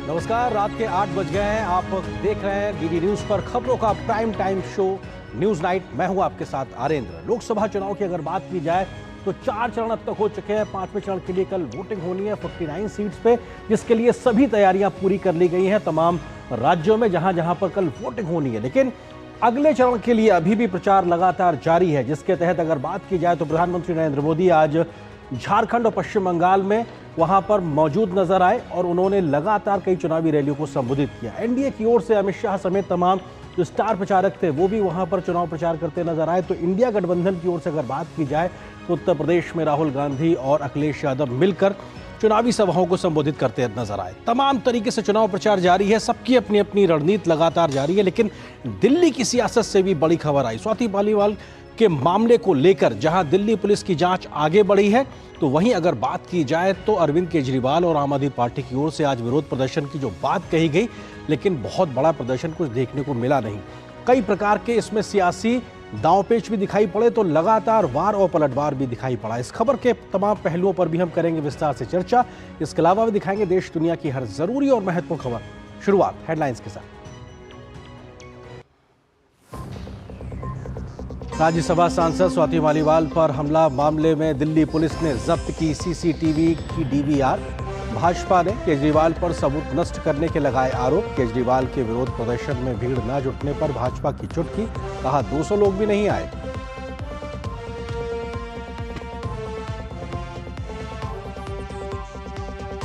नमस्कार, रात के 8 बज गए हैं। आप देख रहे हैं डीडी न्यूज पर खबरों का prime time show news night. मैं हूं आपके साथ आरेंद्र। लोकसभा चुनाव की अगर बात की जाए तो 4 चरण अब तक हो चुके हैं। 5वें चरण के लिए कल वोटिंग होनी है 49 सीट्स पे, जिसके लिए सभी तैयारियां पूरी कर ली गई हैं तमाम राज्यों में जहां जहां पर कल वोटिंग होनी है। लेकिन अगले चरण के लिए अभी भी प्रचार लगातार जारी है, जिसके तहत अगर बात की जाए तो प्रधानमंत्री नरेंद्र मोदी आज झारखंड और पश्चिम बंगाल में वहां पर मौजूद नजर आए और उन्होंने लगातार कई चुनावी रैलियों को संबोधित किया। एनडीए की ओर से अमित शाह समेत तमाम जो स्टार प्रचारक थे वो भी वहां पर चुनाव प्रचार करते नजर आए। तो इंडिया गठबंधन की ओर से अगर बात की जाए तो उत्तर प्रदेश में राहुल गांधी और अखिलेश यादव मिलकर चुनावी सभाओं को संबोधित करते नजर आए। तमाम तरीके से चुनाव प्रचार जारी है, सबकी अपनी अपनी रणनीति लगातार जारी है। लेकिन दिल्ली की सियासत से भी बड़ी खबर आई। स्वाति मालीवाल के मामले को लेकर जहां दिल्ली पुलिस की जांच आगे बढ़ी है, तो वहीं अगर बात की जाए तो अरविंद केजरीवाल और आम आदमी पार्टी की ओर से आज विरोध प्रदर्शन की जो बात कही गई, लेकिन बहुत बड़ा प्रदर्शन कुछ देखने को मिला नहीं। कई प्रकार के इसमें सियासी दांवपेच भी दिखाई पड़े, तो लगातार वार और पलटवार भी दिखाई पड़ा। इस खबर के तमाम पहलुओं पर भी हम करेंगे विस्तार से चर्चा। इसके अलावा भी दिखाएंगे देश दुनिया की हर जरूरी और महत्वपूर्ण खबर। शुरुआत हेडलाइंस के साथ। राज्यसभा सांसद स्वाति मालीवाल पर हमला मामले में दिल्ली पुलिस ने जब्त की सीसीटीवी की डीवीआर। भाजपा ने केजरीवाल पर सबूत नष्ट करने के लगाए आरोप। केजरीवाल के विरोध प्रदर्शन में भीड़ न जुटने पर भाजपा की चुटकी, कहा 200 लोग भी नहीं आए।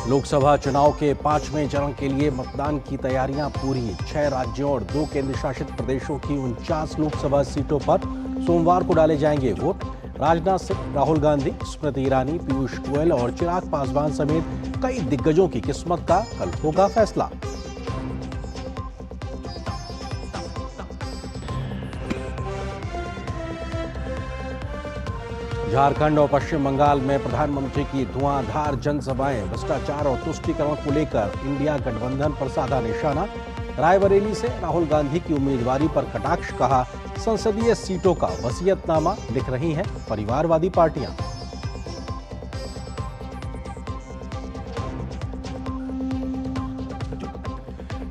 लोकसभा चुनाव के 5वें चरण के लिए मतदान की तैयारियां पूरी। 6 राज्यों और 2 केंद्र शासित प्रदेशों की 49 लोकसभा सीटों पर सोमवार को डाले जाएंगे वोट। राजनाथ सिंह, राहुल गांधी, स्मृति ईरानी, पीयूष गोयल और चिराग पासवान समेत कई दिग्गजों की किस्मत का कल होगा फैसला। झारखंड और पश्चिम बंगाल में प्रधानमंत्री की धुआंधार जनसभाएं। भ्रष्टाचार और तुष्टीकरण को लेकर इंडिया गठबंधन पर साधा निशाना। रायबरेली से राहुल गांधी की उम्मीदवारी पर कटाक्ष, कहा संसदीय सीटों का वसीयतनामा लिख रही हैं परिवारवादी पार्टियां।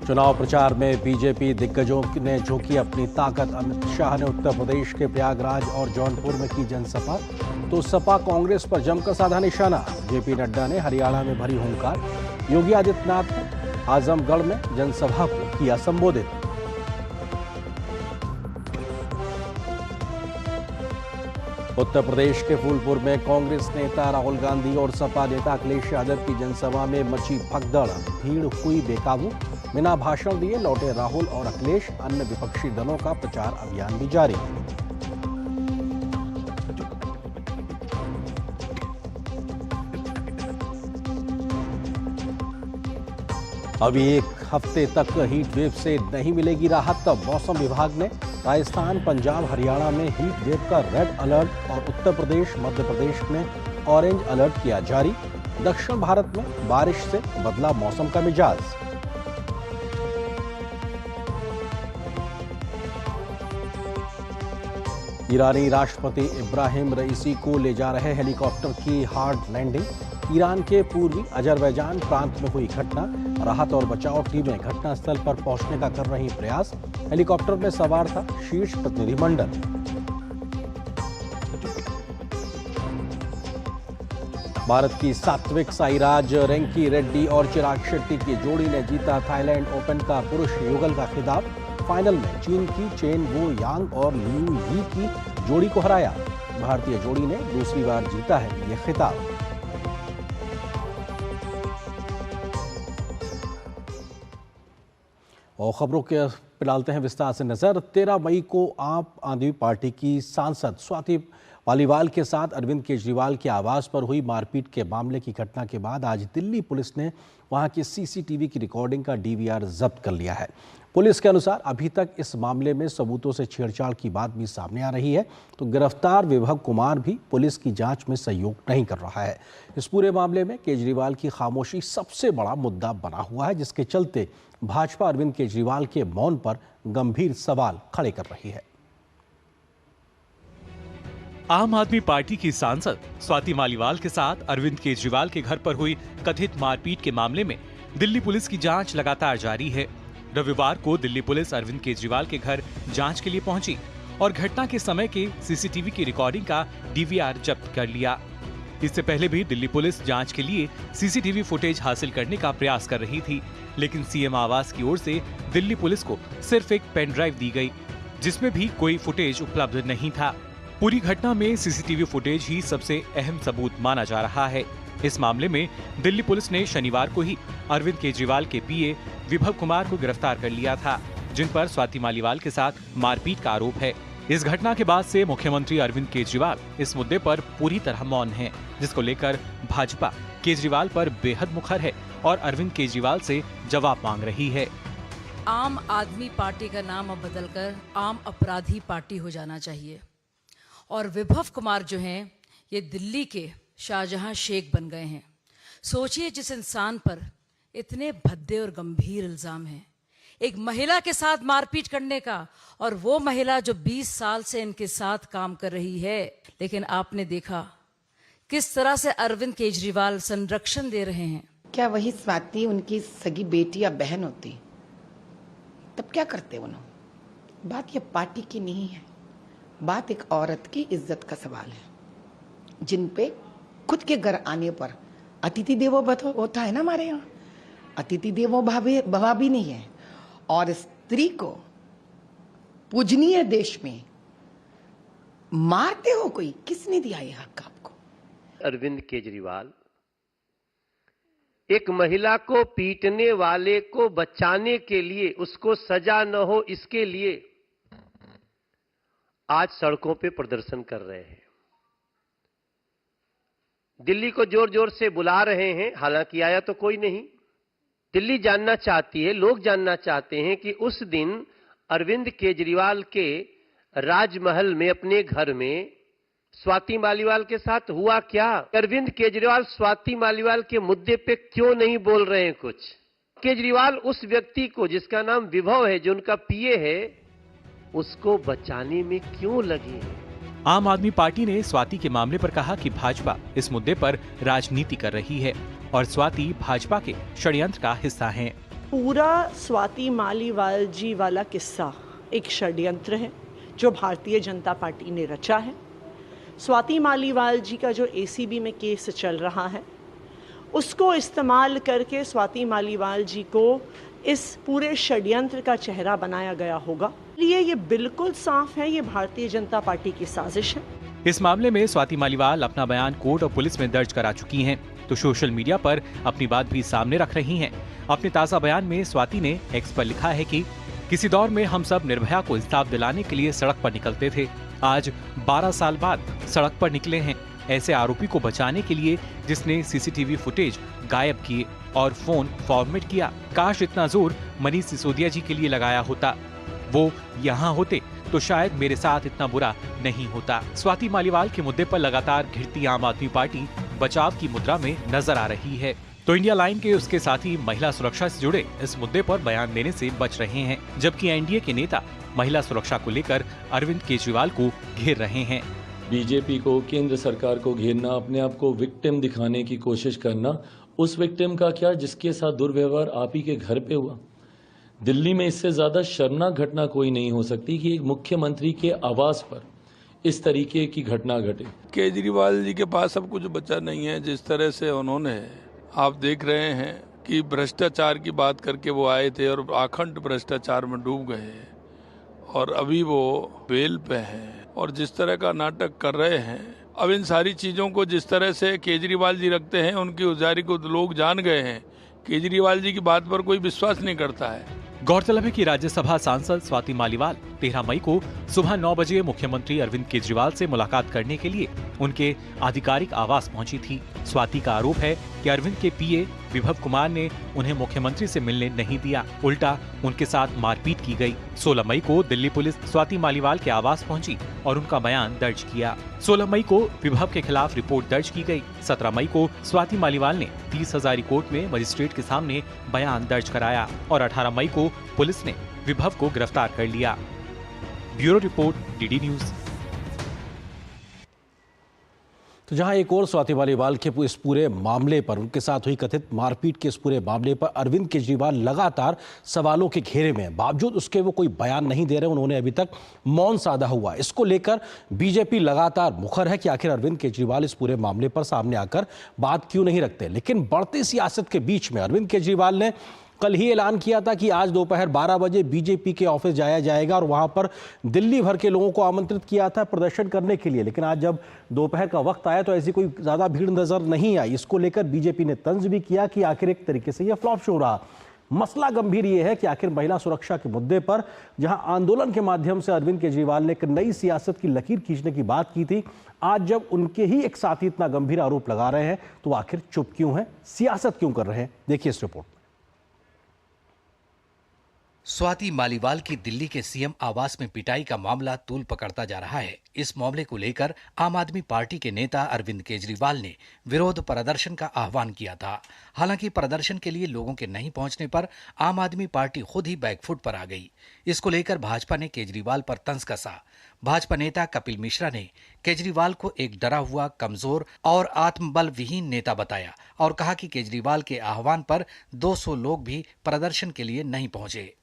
चुनाव प्रचार में बीजेपी दिग्गजों ने झोंकी अपनी ताकत। अमित शाह ने उत्तर प्रदेश के प्रयागराज और जौनपुर में की जनसभा, तो सपा कांग्रेस पर जमकर साधा निशाना। जेपी नड्डा ने हरियाणा में भरी हुंकार। योगी आदित्यनाथ ने आजमगढ़ में जनसभा को किया संबोधित। उत्तर प्रदेश के फूलपुर में कांग्रेस नेता राहुल गांधी और सपा नेता अखिलेश यादव की जनसभा में मची भगदड़। भीड़ हुई बेकाबू। बिना भाषण दिए लौटे राहुल और अखिलेश। अन्य विपक्षी दलों का प्रचार अभियान भी जारी। अभी 1 हफ्ते तक हीट वेव से नहीं मिलेगी राहत। तब मौसम विभाग ने राजस्थान, पंजाब, हरियाणा में हीट वेव का रेड अलर्ट और उत्तर प्रदेश, मध्य प्रदेश में ऑरेंज अलर्ट किया जारी। दक्षिण भारत में बारिश से बदला मौसम का मिजाज। ईरानी राष्ट्रपति इब्राहिम रईसी को ले जा रहे हेलीकॉप्टर की हार्ड लैंडिंग। ईरान के पूर्वी अजरबैजान प्रांत में हुई घटना। राहत और बचाव टीमें घटनास्थल पर पहुंचने का कर रही प्रयास। हेलीकॉप्टर में सवार था शीर्ष प्रतिनिधिमंडल। भारत की सात्विक साईराज, रेंकी रेड्डी और चिराग शेट्टी की जोड़ी ने जीता थाईलैंड ओपन का पुरुष युगल का खिताब। फाइनल में चीन की चेन वो यांग और लियू यी की जोड़ी को हराया। भारतीय जोड़ी ने दूसरी बार जीता है यह खिताब। और खबरों के पे डालते हैं विस्तार से नजर। 13 मई को आम आदमी पार्टी की सांसद स्वाति मालीवाल के साथ अरविंद केजरीवाल के आवास पर हुई मारपीट के मामले की घटना के बाद आज दिल्ली पुलिस ने वहां की सीसीटीवी की रिकॉर्डिंग का डीवीआर जब्त कर लिया है। पुलिस के अनुसार अभी तक इस मामले में सबूतों से छेड़छाड़ की बात भी सामने आ रही है, तो गिरफ्तार विभव कुमार भी पुलिस की जांच में सहयोग नहीं कर रहा है। इस पूरे मामले में केजरीवाल की खामोशी सबसे बड़ा मुद्दा बना हुआ है, जिसके चलते भाजपा अरविंद केजरीवाल के मौन पर गंभीर सवाल खड़े कर रही है। आम आदमी पार्टी की सांसद स्वाति मालीवाल के साथ अरविंद केजरीवाल के घर पर हुई कथित मारपीट के मामले में दिल्ली पुलिस की जांच लगातार जारी है। रविवार को दिल्ली पुलिस अरविंद केजरीवाल के घर जांच के लिए पहुंची और घटना के समय के सीसीटीवी की रिकॉर्डिंग का डीवीआर जब्त कर लिया। इससे पहले भी दिल्ली पुलिस जांच के लिए सीसीटीवी फुटेज हासिल करने का प्रयास कर रही थी, लेकिन सीएम आवास की ओर से दिल्ली पुलिस को सिर्फ एक पेन ड्राइव दी गई, जिसमें भी कोई फुटेज उपलब्ध नहीं था। पूरी घटना में सीसीटीवी फुटेज ही सबसे अहम सबूत माना जा रहा है। इस मामले में दिल्ली पुलिस ने शनिवार को ही अरविंद केजरीवाल के पीए विभव कुमार को गिरफ्तार कर लिया था, जिन पर स्वाति मालीवाल के साथ मारपीट का आरोप है। इस घटना के बाद से मुख्यमंत्री अरविंद केजरीवाल इस मुद्दे पर पूरी तरह मौन हैं, जिसको लेकर भाजपा केजरीवाल पर बेहद मुखर है और अरविंद केजरीवाल से जवाब मांग रही है। आम आदमी पार्टी का नाम अब बदलकर आम अपराधी पार्टी हो जाना चाहिए। और विभव कुमार जो हैं, ये दिल्ली के शाहजहां शेख बन गए हैं। सोचिए, जिस इंसान पर इतने भद्दे और गंभीर इल्जाम हैं, एक महिला के साथ मारपीट करने का, और वो महिला जो 20 साल से इनके साथ काम कर रही है। लेकिन आपने देखा किस तरह से अरविंद केजरीवाल संरक्षण दे रहे हैं। क्या वही स्वाति उनकी सगी बेटी या बहन होती तब क्या करते उन्होंने? बात ये पार्टी की नहीं है, बात एक औरत की इज्जत का सवाल है, जिन पे खुद के घर आने पर अतिथि देवो भव होता है ना हमारे यहाँ। अतिथि देवो भव भी नहीं है, और स्त्री को पूजनीय देश में मारते हो कोई, किसने दिया ये हक आपको? अरविंद केजरीवाल एक महिला को पीटने वाले को बचाने के लिए, उसको सजा न हो इसके लिए आज सड़कों पे प्रदर्शन कर रहे हैं। दिल्ली को जोर जोर से बुला रहे हैं, हालांकि आया तो कोई नहीं। दिल्ली जानना चाहती है, लोग जानना चाहते हैं कि उस दिन अरविंद केजरीवाल के राजमहल में, अपने घर में स्वाति मालीवाल के साथ हुआ क्या। अरविंद केजरीवाल स्वाति मालीवाल के मुद्दे पे क्यों नहीं बोल रहे हैं कुछ? केजरीवाल उस व्यक्ति को, जिसका नाम विभव है, जो उनका पीए है, उसको बचाने में क्यों लगे हैं? आम आदमी पार्टी ने स्वाति के मामले पर कहा कि भाजपा इस मुद्दे पर राजनीति कर रही है और स्वाति भाजपा के षड्यंत्र का हिस्सा हैं। पूरा स्वाति मालीवाल जी वाला किस्सा एक षड्यंत्र है जो भारतीय जनता पार्टी ने रचा है। स्वाति मालीवाल जी का जो एसीबी में केस चल रहा है, उसको इस्तेमाल करके स्वाति मालीवाल जी को इस पूरे षड्यंत्र का चेहरा बनाया गया होगा। ये बिल्कुल साफ है, ये भारतीय जनता पार्टी की साजिश है। इस मामले में स्वाति मालीवाल अपना बयान कोर्ट और पुलिस में दर्ज करा चुकी हैं, तो सोशल मीडिया पर अपनी बात भी सामने रख रही हैं। अपने ताज़ा बयान में स्वाति ने एक्स पर लिखा है कि किसी दौर में हम सब निर्भया को इंसाफ दिलाने के लिए सड़क पर निकलते थे। आज 12 साल बाद सड़क पर निकले हैं ऐसे आरोपी को बचाने के लिए, जिसने सीसीटीवी फुटेज गायब किए और फोन फॉर्मेट किया। काश इतना जोर मनीष सिसोदिया जी के लिए लगाया होता, वो यहाँ होते तो शायद मेरे साथ इतना बुरा नहीं होता। स्वाति मालीवाल के मुद्दे पर लगातार घिरती आम आदमी पार्टी बचाव की मुद्रा में नजर आ रही है, तो इंडिया लाइन के उसके साथी महिला सुरक्षा से जुड़े इस मुद्दे पर बयान देने से बच रहे हैं, जबकि एनडीए के नेता महिला सुरक्षा को लेकर अरविंद केजरीवाल को घेर रहे हैं। बीजेपी को, केंद्र सरकार को घेरना, अपने आप को विक्टिम दिखाने की कोशिश करना, उस विक्टिम का क्या जिसके साथ दुर्व्यवहार आप ही के घर पे हुआ। दिल्ली में इससे ज्यादा शर्मनाक घटना कोई नहीं हो सकती कि एक मुख्यमंत्री के आवास पर इस तरीके की घटना घटे। केजरीवाल जी के पास अब कुछ बचा नहीं है। जिस तरह से उन्होंने, आप देख रहे हैं कि भ्रष्टाचार की बात करके वो आए थे और अखंड भ्रष्टाचार में डूब गए हैं, और अभी वो बेल पे हैं और जिस तरह का नाटक कर रहे हैं। अब इन सारी चीजों को जिस तरह से केजरीवाल जी रखते हैं, उनकी उजारी को लोग जान गए हैं। केजरीवाल जी की बात पर कोई विश्वास नहीं करता है। गौरतलब है कि राज्यसभा सांसद स्वाति मालीवाल 13 मई को सुबह 9 बजे मुख्यमंत्री अरविंद केजरीवाल से मुलाकात करने के लिए उनके आधिकारिक आवास पहुंची थी। स्वाति का आरोप है कि अरविंद के पीए विभव कुमार ने उन्हें मुख्यमंत्री से मिलने नहीं दिया, उल्टा उनके साथ मारपीट की गई। 16 मई को दिल्ली पुलिस स्वाति मालीवाल के आवास पहुंची और उनका बयान दर्ज किया। 16 मई को विभव के खिलाफ रिपोर्ट दर्ज की गई। 17 मई को स्वाति मालीवाल ने 30 हजारी कोर्ट में मजिस्ट्रेट के सामने बयान दर्ज कराया और 18 मई को पुलिस ने विभव को गिरफ्तार कर लिया। Bureau report, DD news. तो जहां एक और स्वाति मालीवाल के इस पूरे मामले पर, उनके साथ हुई कथित मारपीट के इस पूरे मामले पर अरविंद केजरीवाल लगातार सवालों के घेरे में हैं। बावजूद उसके वो कोई बयान नहीं दे रहे, उन्होंने अभी तक मौन साधा हुआ। इसको लेकर बीजेपी लगातार मुखर है कि आखिर अरविंद केजरीवाल इस पूरे मामले पर सामने आकर बात क्यों नहीं रखते। लेकिन बढ़ती सियासत के बीच में अरविंद केजरीवाल ने कल ही ऐलान किया था कि आज दोपहर 12 बजे बीजेपी के ऑफिस जाया जाएगा और वहां पर दिल्ली भर के लोगों को आमंत्रित किया था प्रदर्शन करने के लिए। लेकिन आज जब दोपहर का वक्त आया तो ऐसी कोई ज्यादा भीड़ नजर नहीं आई। इसको लेकर बीजेपी ने तंज भी किया कि आखिर एक तरीके से यह फ्लॉप शो रहा। मसला गंभीर यह है कि आखिर महिला सुरक्षा के मुद्दे पर जहां आंदोलन के माध्यम से अरविंद केजरीवाल ने एक नई सियासत की लकीर खींचने की बात की थी, आज जब उनके ही एक साथी इतना गंभीर आरोप लगा रहे हैं तो आखिर चुप क्यों है, सियासत क्यों कर रहे हैं, देखिए इस रिपोर्ट। स्वाति मालीवाल की दिल्ली के सीएम आवास में पिटाई का मामला तूल पकड़ता जा रहा है। इस मामले को लेकर आम आदमी पार्टी के नेता अरविंद केजरीवाल ने विरोध प्रदर्शन का आह्वान किया था। हालांकि प्रदर्शन के लिए लोगों के नहीं पहुंचने पर आम आदमी पार्टी खुद ही बैकफुट पर आ गई। इसको लेकर भाजपा ने केजरीवाल पर तंज कसा। भाजपा नेता कपिल मिश्रा ने केजरीवाल को एक डरा हुआ, कमजोर और आत्मबल विहीन नेता बताया और कहा कि केजरीवाल के आह्वान पर 200 लोग भी प्रदर्शन के लिए नहीं पहुंचे।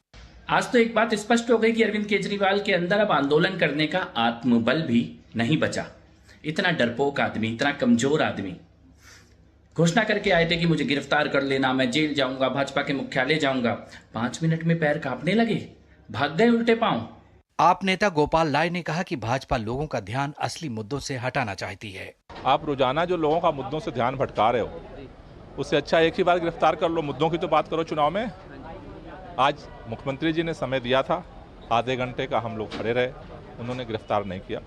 आज तो एक बात स्पष्ट हो गई कि अरविंद केजरीवाल के अंदर अब आंदोलन करने का आत्मबल भी नहीं बचा। इतना डरपोक आदमी, इतना कमजोर आदमी घोषणा करके आए थे कि मुझे गिरफ्तार कर लेना, मैं जेल जाऊंगा, भाजपा के मुख्यालय जाऊंगा। 5 मिनट में पैर कांपने लगे, भाग गए उल्टे पांव। आप नेता गोपाल राय ने कहा कि भाजपा लोगों का ध्यान असली मुद्दों से हटाना चाहती है। आप रोजाना जो लोगों का मुद्दों से ध्यान भटका रहे हो, उससे अच्छा एक ही बार गिरफ्तार कर लो, मुद्दों की तो बात करो चुनाव में। आज मुख्यमंत्री जी ने समय दिया था, आधे घंटे का हम लोग खड़े रहे, उन्होंने गिरफ्तार नहीं किया।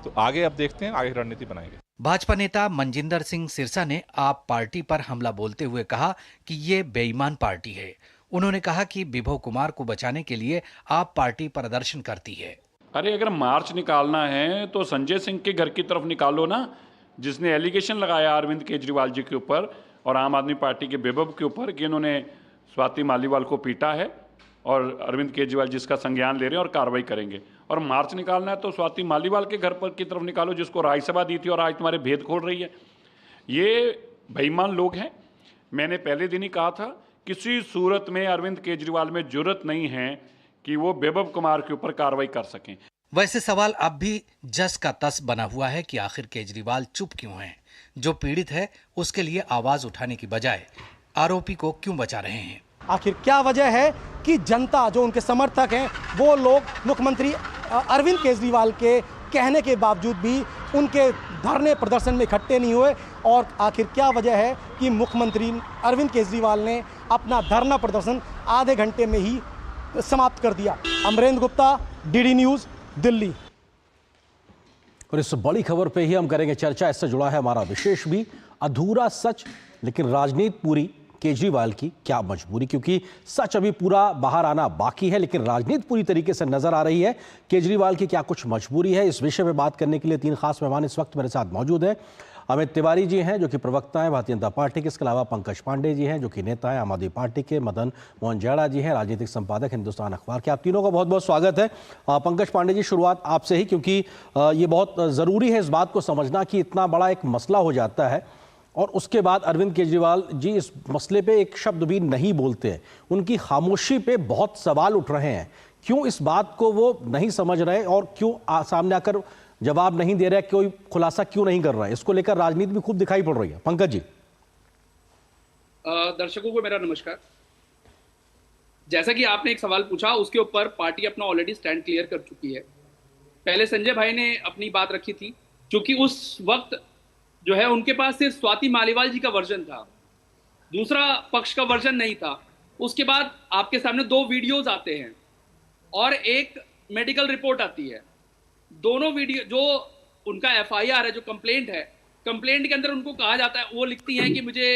तो आगे अब देखते हैं, आगे रणनीति बनाएंगे। भाजपा नेता मनजिंदर सिंह सिरसा ने आप पार्टी पर हमला बोलते हुए कहा कि ये बेईमान पार्टी है। उन्होंने कहा कि विभव कुमार को बचाने के लिए आप पार्टी प्रदर्शन करती है। अरे अगर मार्च निकालना है तो संजय सिंह के घर की तरफ निकालो ना, जिसने एलिगेशन लगाया अरविंद केजरीवाल जी के ऊपर और आम आदमी पार्टी के विभव के ऊपर कि इन्होंने स्वाति मालीवाल को पीटा है और अरविंद केजरीवाल जिसका संज्ञान ले रहे हैं और कार्रवाई करेंगे। और मार्च निकालना है तो स्वाति मालीवाल के घर पर की तरफ निकालो, जिसको राज्यसभा दी थी और आज तुम्हारे भेद खोल रही है। ये बेईमान लोग हैं। मैंने पहले दिन ही कहा था, किसी सूरत में अरविंद केजरीवाल में जुर्रत नहीं है कि वो विभव कुमार के ऊपर कार्रवाई कर सकें। वैसे सवाल अब भी जस का तस बना हुआ है कि आखिर केजरीवाल चुप क्यों हैं? जो पीड़ित है उसके लिए आवाज उठाने की बजाय आरोपी को क्यों बचा रहे हैं? आखिर क्या वजह है कि जनता, जो उनके समर्थक हैं, वो लोग मुख्यमंत्री अरविंद केजरीवाल के कहने के बावजूद भी उनके धरने प्रदर्शन में इकट्ठे नहीं हुए? और आखिर क्या वजह है कि मुख्यमंत्री अरविंद केजरीवाल ने अपना धरना प्रदर्शन आधे घंटे में ही समाप्त कर दिया? Amarendra Gupta, DD news, Delhi. और इस बड़ी खबर पे ही हम करेंगे चर्चा। इससे जुड़ा है हमारा विशेष भी, अधूरा सच लेकिन राजनीति पूरी, केजरीवाल की क्या मजबूरी? क्योंकि सच अभी पूरा बाहर आना बाकी है लेकिन राजनीति पूरी तरीके से नजर आ रही है। केजरीवाल की क्या कुछ मजबूरी है, इस विषय में बात करने के लिए 3 खास मेहमान इस वक्त मेरे साथ मौजूद हैं। अमित तिवारी जी हैं जो कि प्रवक्ता हैं भारतीय जनता पार्टी के, इसके अलावा पंकज पांडे जी हैं जो कि नेता हैं आम आदमी पार्टी के, मदन मोहन जैड़ा जी हैं राजनीतिक संपादक हिंदुस्तान अखबार के। आप तीनों का बहुत बहुत स्वागत है। पंकज पांडे जी, शुरुआत आपसे ही, क्योंकि ये बहुत ज़रूरी है इस बात को समझना कि इतना बड़ा एक मसला हो जाता है और उसके बाद अरविंद केजरीवाल जी इस मसले पे एक शब्द भी नहीं बोलते हैं। उनकी खामोशी पे बहुत सवाल उठ रहे हैं। क्यों इस बात को वो नहीं समझ रहे और क्यों सामने आकर जवाब नहीं दे रहे, कोई खुलासा क्यों नहीं कर रहा है? इसको लेकर राजनीति भी खूब दिखाई पड़ रही है। पंकज जी। दर्शकों को मेरा नमस्कार। जैसा कि आपने एक सवाल पूछा, उसके ऊपर पार्टी अपना ऑलरेडी स्टैंड क्लियर कर चुकी है। पहले संजय भाई ने अपनी बात रखी थी, क्योंकि उस वक्त जो है उनके पास सिर्फ स्वाति मालीवाल जी का वर्जन था, दूसरा पक्ष का वर्जन नहीं था। उसके बाद आपके सामने 2 वीडियोस आते हैं और एक मेडिकल रिपोर्ट आती है। दोनों वीडियो, जो उनका एफआईआर है, जो कंप्लेंट है, कंप्लेंट के अंदर उनको कहा जाता है, वो लिखती हैं कि मुझे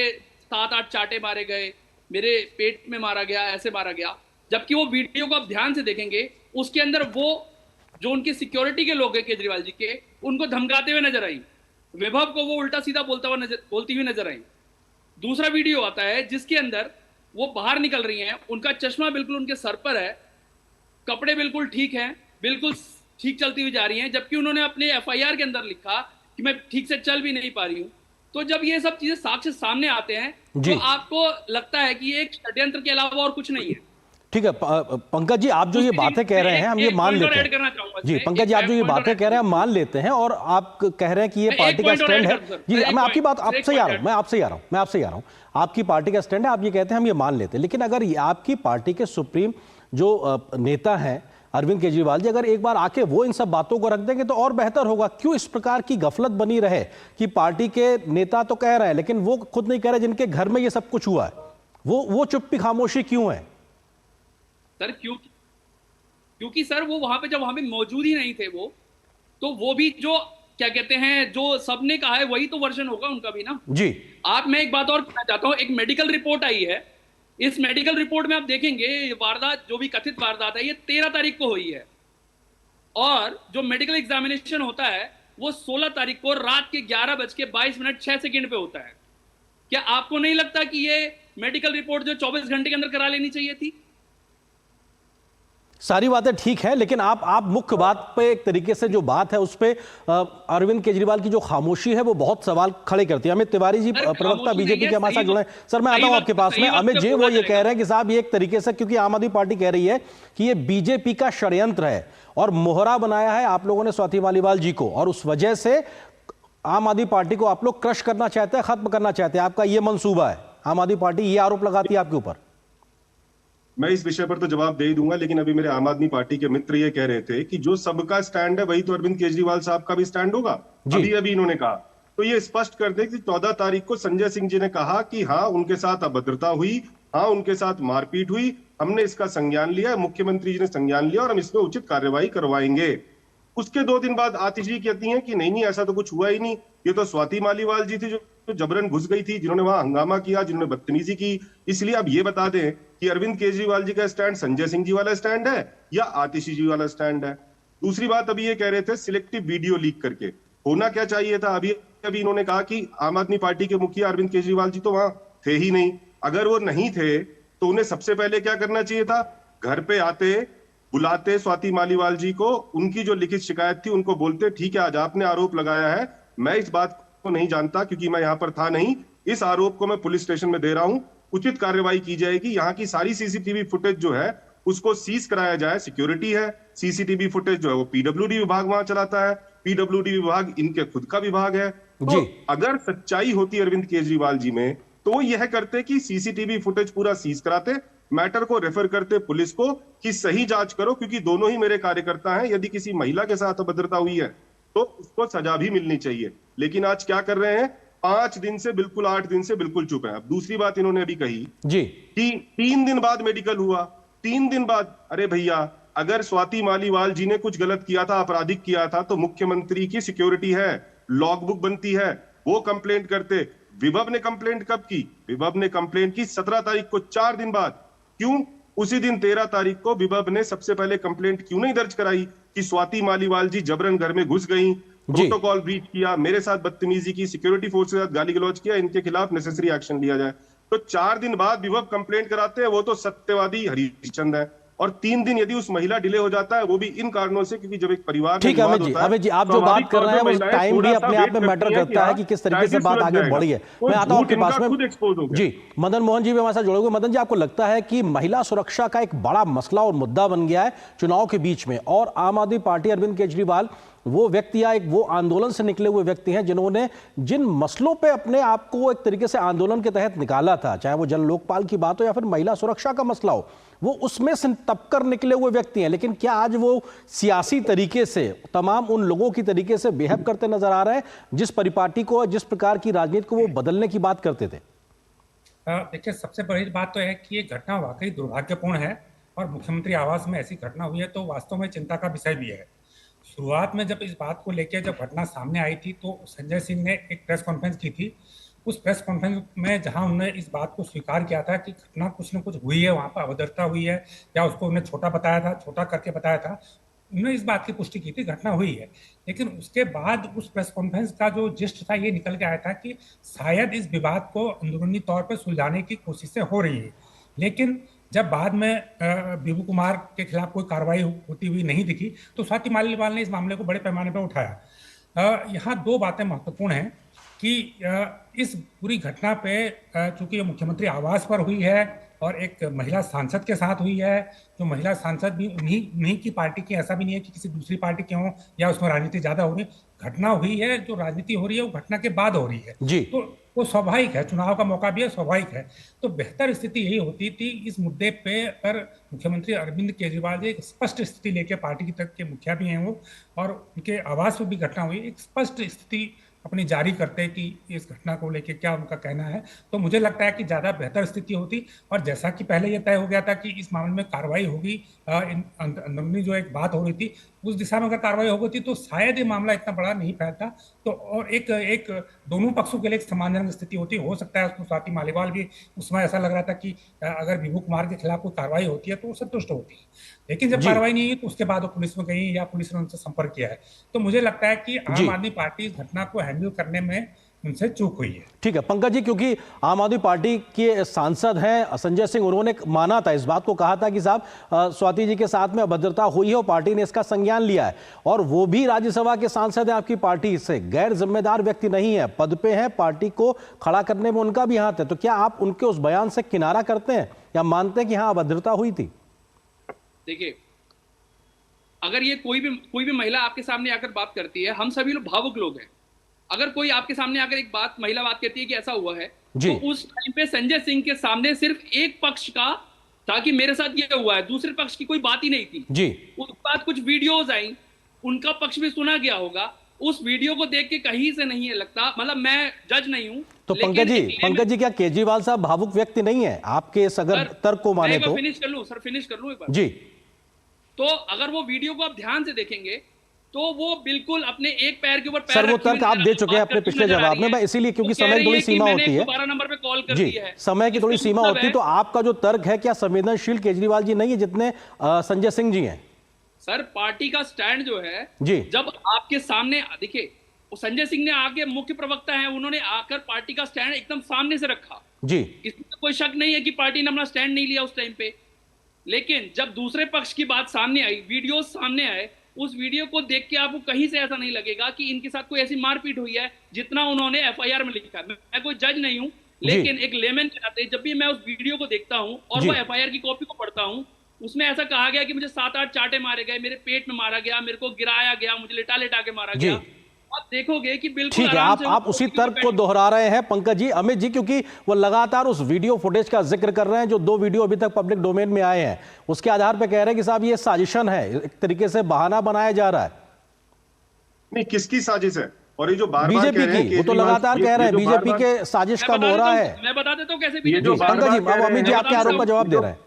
7-8 चाटे मारे गए, मेरे पेट में मारा गया, ऐसे मारा गया। जबकि वो वीडियो को आप ध्यान से देखेंगे, उसके अंदर वो जो उनकी सिक्योरिटी के लोग हैं केजरीवाल जी के, उनको धमकाते हुए नजर आई। विभव को वो उल्टा सीधा बोलती हुई नजर आई। दूसरा वीडियो आता है जिसके अंदर वो बाहर निकल रही हैं, उनका चश्मा बिल्कुल उनके सर पर है, कपड़े बिल्कुल ठीक हैं, बिल्कुल ठीक चलती हुई जा रही हैं। जबकि उन्होंने अपने एफआईआर के अंदर लिखा कि मैं ठीक से चल भी नहीं पा रही हूँ। तो जब ये सब चीजें साक्ष्य सामने आते हैं जी। तो आपको लगता है कि ये एक षड्यंत्र के अलावा और कुछ नहीं है। ठीक है पंकज जी, आप जो ये बातें कह रहे हैं हम ये मान लेते हैं। जी पंकज जी, आप जो ये बातें कह रहे हैं हम मान लेते हैं, और आप कह रहे हैं कि ये पार्टी का स्टैंड है। जी मैं आपकी बात आपसे ही आ रहा हूँ, आपकी पार्टी का स्टैंड है, आप ये कहते हैं हम ये मान लेते हैं। लेकिन अगर ये आपकी पार्टी के सुप्रीम जो नेता हैं अरविंद केजरीवाल जी, अगर एक बार आके वो इन सब बातों को रख देंगे तो और बेहतर होगा। क्यों इस प्रकार की गफलत बनी रहे कि पार्टी के नेता तो कह रहे हैं लेकिन वो खुद नहीं कह रहे जिनके घर में ये सब कुछ हुआ है, वो चुप्पी खामोशी क्यों है? सर क्योंकि सर वो वहां पे मौजूद ही नहीं थे। वो तो वो भी जो क्या कहते हैं, जो सबने कहा है वही तो वर्जन होगा उनका भी ना जी। मैं एक बात और कहना चाहता हूं, एक मेडिकल रिपोर्ट आई है। इस मेडिकल रिपोर्ट में आप देखेंगे ये वारदात, जो भी कथित वारदात है, ये 13 तारीख को हुई है, और जो मेडिकल एग्जामिनेशन होता है वो 16 तारीख को रात के 11:22:06 पे होता है। क्या आपको नहीं लगता कि ये मेडिकल रिपोर्ट जो 24 घंटे के अंदर करा लेनी चाहिए थी? सारी बातें ठीक है, लेकिन आप मुख्य बात पे एक तरीके से जो बात है उस पे अरविंद केजरीवाल की जो खामोशी है वो बहुत सवाल खड़े करती है। अमित तिवारी जी प्रवक्ता बीजेपी के हमारे साथ जुड़े हैं। सर मैं आता हूं आपके पास में। अमित जी वो ये कह रहे हैं कि साहब ये एक तरीके से, क्योंकि आम आदमी पार्टी कह रही है कि ये बीजेपी का षड्यंत्र है और मोहरा बनाया है आप लोगों ने स्वाति मालीवाल जी को, और उस वजह से आम आदमी पार्टी को आप लोग क्रश करना चाहते हैं, खत्म करना चाहते हैं। आपका ये मंसूबा है, आम आदमी पार्टी ये आरोप लगाती है आपके ऊपर। मैं इस विषय पर तो जवाब दे ही दूंगा, लेकिन अभी मेरे आम आदमी पार्टी के मित्र ये कह रहे थे कि जो सबका स्टैंड है वही तो अरविंद केजरीवाल साहब का भी स्टैंड होगा। अभी इन्होंने कहा, तो ये स्पष्ट कर दे कि 14 तारीख को संजय सिंह जी ने कहा कि हाँ उनके साथ अभद्रता हुई, हाँ उनके साथ मारपीट हुई, हमने इसका संज्ञान लिया, मुख्यमंत्री जी ने संज्ञान लिया और हम इसमें उचित कार्यवाही करवाएंगे। उसके 2 दिन बाद आतिश जी कहती हैं कि नहीं ऐसा तो कुछ हुआ ही नहीं, ये तो स्वाति मालीवाल जी थी जो जबरन घुस गई थी, जिन्होंने वहां हंगामा किया, जिन्होंने बदतमीजी की। इसलिए अब ये बता दें कि अरविंद केजरीवाल जी का स्टैंड संजय सिंह जी वाला स्टैंड है या आतिशी जी वाला स्टैंड है। दूसरी बात अभी ये कह रहे थे सिलेक्टिव वीडियो लीक करके होना क्या चाहिए था। अभी इन्होंने कहा कि आम आदमी पार्टी के मुखिया अरविंद केजरीवाल जी तो वहां थे ही नहीं। अगर वो नहीं थे तो उन्हें सबसे पहले क्या करना चाहिए था, घर पे आते, बुलाते स्वाति मालीवाल जी को, उनकी जो लिखित शिकायत थी उनको बोलते ठीक है आज आपने आरोप लगाया है, मैं इस बात को नहीं जानता क्योंकि मैं यहां पर था नहीं, इस आरोप को मैं पुलिस स्टेशन में दे रहा हूं, उचित कार्रवाई की जाएगी, यहां की सारी सीसीटीवी फुटेज जो है उसको सीज कराया जाए। सिक्योरिटी है, सीसीटीवी फुटेज जो है वो पीडब्ल्यूडी विभाग वहां चलाता है, पीडब्ल्यूडी विभाग इनके खुद का विभाग है। तो अगर सच्चाई होती अरविंद केजरीवाल जी में तो यह करते कि सीसीटीवी फुटेज पूरा सीज कराते, मैटर को रेफर करते पुलिस को कि सही जांच करो क्योंकि दोनों ही मेरे कार्यकर्ता हैं, यदि किसी महिला के साथ अभद्रता हुई है तो उसको सजा भी मिलनी चाहिए। लेकिन आज क्या कर रहे हैं, 5 दिन से बिल्कुल 8 दिन से बिल्कुल चुप है। अब दूसरी बात इन्होंने अभी कही जी कि 3 दिन बाद मेडिकल हुआ, 3 दिन बाद। अरे भैया अगर स्वाति मालीवाल जी ने कुछ गलत किया था, आपराधिक किया था, तो मुख्यमंत्री की सिक्योरिटी है, लॉग बुक बनती है, वो कंप्लेंट करते। विभव ने कंप्लेंट कब की? विभव ने कंप्लेंट की 17 तारीख को, 4 दिन बाद। क्यों? उसी दिन 13 तारीख को विभव ने सबसे पहले कंप्लेंट क्यों नहीं दर्ज कराई कि स्वाति मालीवाल जी जबरन घर में घुस गई, प्रोटोकॉल ब्रीच किया, मेरे साथ बदतमीजी की, सिक्योरिटी फोर्स के साथ गाली गलौज किया, इनके खिलाफ नेसेसरी एक्शन लिया जाए। तो 4 दिन बाद विभव कंप्लेंट कराते हैं, वो तो सत्यवादी हरिश्चंद्र है। और 3 दिन यदि उस महिला डिले हो जाता है वो भी इन कारणों से क्योंकि जब एक परिवार ठीक है अमित जी आप जो बात कर रहे हैं वो टाइम भी अपने आप में मैटर करता है कि किस तरीके से बात आगे बढ़ी है। मैं आता हूं आपके पास में जी, मदन मोहन जी भी हमारे साथ जुड़े हुए। मदन जी आपको लगता है कि महिला सुरक्षा का एक बड़ा मसला और मुद्दा बन गया है चुनाव के बीच में, और आम आदमी पार्टी अरविंद केजरीवाल वो व्यक्ति या एक वो आंदोलन से निकले हुए व्यक्ति हैं जिन्होंने जिन मसलों पे अपने आप को एक तरीके से आंदोलन के तहत निकाला था, चाहे वो जन लोकपाल की बात हो या फिर महिला सुरक्षा का मसला हो, वो उसमें से तपकर निकले हुए व्यक्ति हैं। लेकिन क्या आज वो सियासी तरीके से तमाम उन लोगों की तरीके से बिहेव करते नजर आ रहे हैं जिस परिपाटी को, जिस प्रकार की राजनीति को वो बदलने की बात करते थे? देखिए सबसे बड़ी बात तो है कि ये घटना वाकई दुर्भाग्यपूर्ण है और मुख्यमंत्री आवास में ऐसी घटना हुई है तो वास्तव में चिंता का विषय भी है। शुरुआत में जब इस बात को लेकर जब घटना सामने आई थी तो संजय सिंह ने एक प्रेस कॉन्फ्रेंस की थी। उस प्रेस कॉन्फ्रेंस में जहां उन्होंने इस बात को स्वीकार किया था कि घटना कुछ न कुछ हुई है, वहां पर अभद्रता हुई है या उसको उन्हें छोटा बताया था, छोटा करके बताया था, उन्होंने इस बात की पुष्टि की थी घटना हुई है। लेकिन उसके बाद उस प्रेस कॉन्फ्रेंस का जो जिस्ट था ये निकल के आया था कि शायद इस विवाद को अंदरूनी तौर पर सुलझाने की कोशिशें हो रही है। लेकिन जब बाद में विभू कुमार के खिलाफ कोई कार्रवाई होती हुई नहीं दिखी तो स्वाति मालीवाल ने इस मामले को बड़े पैमाने पर उठाया। यहाँ दो बातें महत्वपूर्ण हैं कि इस पूरी घटना पे चूंकि ये मुख्यमंत्री आवास पर हुई है और एक महिला सांसद के साथ हुई है, जो महिला सांसद भी उन्हीं की पार्टी की, ऐसा भी नहीं है कि किसी दूसरी पार्टी के हों या उसमें राजनीति ज्यादा हो रही। घटना हुई है, जो राजनीति हो रही है वो घटना के बाद हो रही है जी। तो वो स्वाभाविक है, चुनाव का मौका भी है, स्वाभाविक है। तो बेहतर स्थिति यही होती थी इस मुद्दे पे पर मुख्यमंत्री अरविंद केजरीवाल जी एक स्पष्ट स्थिति लेके, पार्टी की तक के मुखिया भी हैं वो, और उनके आवास पर भी घटना हुई, एक स्पष्ट स्थिति अपनी जारी करते कि इस घटना को लेके क्या उनका कहना है। तो मुझे लगता है कि ज़्यादा बेहतर स्थिति होती, और जैसा कि पहले ये तय हो गया था कि इस मामले में कार्रवाई होगी, अंदरूनी जो एक बात हो रही थी उस दिशा में अगर कार्रवाई हो गई तो शायद ये मामला इतना बड़ा नहीं फैलता। तो और एक दोनों पक्षों के लिए एक सम्मानजनक स्थिति होती, हो सकता है उसमें स्वाति मालीवाल भी, उसमें ऐसा लग रहा था कि अगर विभू कुमार के खिलाफ कोई कार्रवाई होती है तो वो संतुष्ट होती है, लेकिन जब कार्रवाई नहीं हुई तो उसके बाद वो पुलिस में गई या पुलिस ने उनसे संपर्क किया है। तो मुझे लगता है कि आम आदमी पार्टी इस घटना को हैंडल करने में उनसे चूक हुई है। ठीक है पंकज जी, क्योंकि आम आदमी पार्टी के सांसद हैं संजय सिंह, उन्होंने माना था, इस बात को कहा था कि साहब स्वाति जी के साथ में अभद्रता हुई है और पार्टी ने इसका संज्ञान लिया है, और वो भी राज्यसभा के सांसद हैं आपकी पार्टी से, गैर जिम्मेदार व्यक्ति नहीं है, पद पे है, पार्टी को खड़ा करने में उनका भी हाथ है। तो क्या आप उनके उस बयान से किनारा करते हैं या मानते हैं कि हाँ अभद्रता हुई थी? देखिए, अगर ये कोई भी महिला आपके सामने आकर बात करती है, हम सभी लोग भावुक लोग हैं, अगर कोई आपके सामने आकर एक महिला बात करती है कि ऐसा हुआ है, तो उस टाइम पे संजय सिंह के सामने सिर्फ एक पक्ष का था कि मेरे साथ ये हुआ है, दूसरे पक्ष की कोई बात ही नहीं थी जी। उसके बाद कुछ वीडियोस आई, उनका पक्ष भी सुना गया होगा, उस वीडियो को देख के कहीं से नहीं है लगता, मतलब मैं जज नहीं हूं। तो पंकज जी क्या केजरीवाल साहब भावुक व्यक्ति नहीं है आपके अगर तर्क को माने तो? फिनिश कर लूं एक बार जी। तो अगर वो वीडियो को आप ध्यान से देखेंगे तो वो बिल्कुल अपने एक पैर के ऊपर पैर सर, वो तर्क आप दे चुके हैं अपने पिछले जवाब में, मैं इसीलिए क्योंकि समय की थोड़ी सीमा होती है, 12 नंबर पे कॉल कर जी, दी है, समय की थोड़ी सीमा होती है, तो आपका जो तर्क है क्या संवेदनशील केजरीवाल जी नहीं है जितने संजय सिंह जी हैं? सर, पार्टी का स्टैंड जो है जी, जब आपके सामने देखिए, संजय सिंह ने आगे मुख्य प्रवक्ता है, उन्होंने आकर पार्टी का स्टैंड एकदम सामने से रखा जी, इसमें कोई शक नहीं है कि पार्टी ने अपना स्टैंड नहीं लिया उस टाइम पे। लेकिन जब दूसरे पक्ष की बात सामने आई, वीडियो सामने आए, उस वीडियो को देख के आपको कहीं से ऐसा नहीं लगेगा कि इनके साथ कोई ऐसी मारपीट हुई है जितना उन्होंने एफआईआर में लिखा है। मैं कोई जज नहीं हूं, लेकिन एक लेमन के नाते जब भी मैं उस वीडियो को देखता हूं और वो एफआईआर की कॉपी को पढ़ता हूं, उसमें ऐसा कहा गया कि मुझे 7-8 चाटे मारे गए, मेरे पेट में मारा गया, मेरे को गिराया गया, मुझे लिटा के मारा गया। आप देखोगे कि बिल्कुल ठीक है, आप उसी तर्क को दोहरा रहे हैं पंकज जी। अमित जी, क्योंकि वो लगातार उस वीडियो फुटेज का जिक्र कर रहे हैं, जो 2 वीडियो अभी तक पब्लिक डोमेन में आए हैं, उसके आधार पर कह रहे हैं कि साहब ये साजिशन है, एक तरीके से बहाना बनाया जा रहा है। नहीं, किसकी साजिश है? और ये जो बार-बार बीजेपी की, वो तो लगातार कह रहे हैं बीजेपी के साजिश का मोहरा है। मैं बता देता हूं कैसे पंकज जी, अमित जी आपके आरोप का जवाब दे रहे हैं।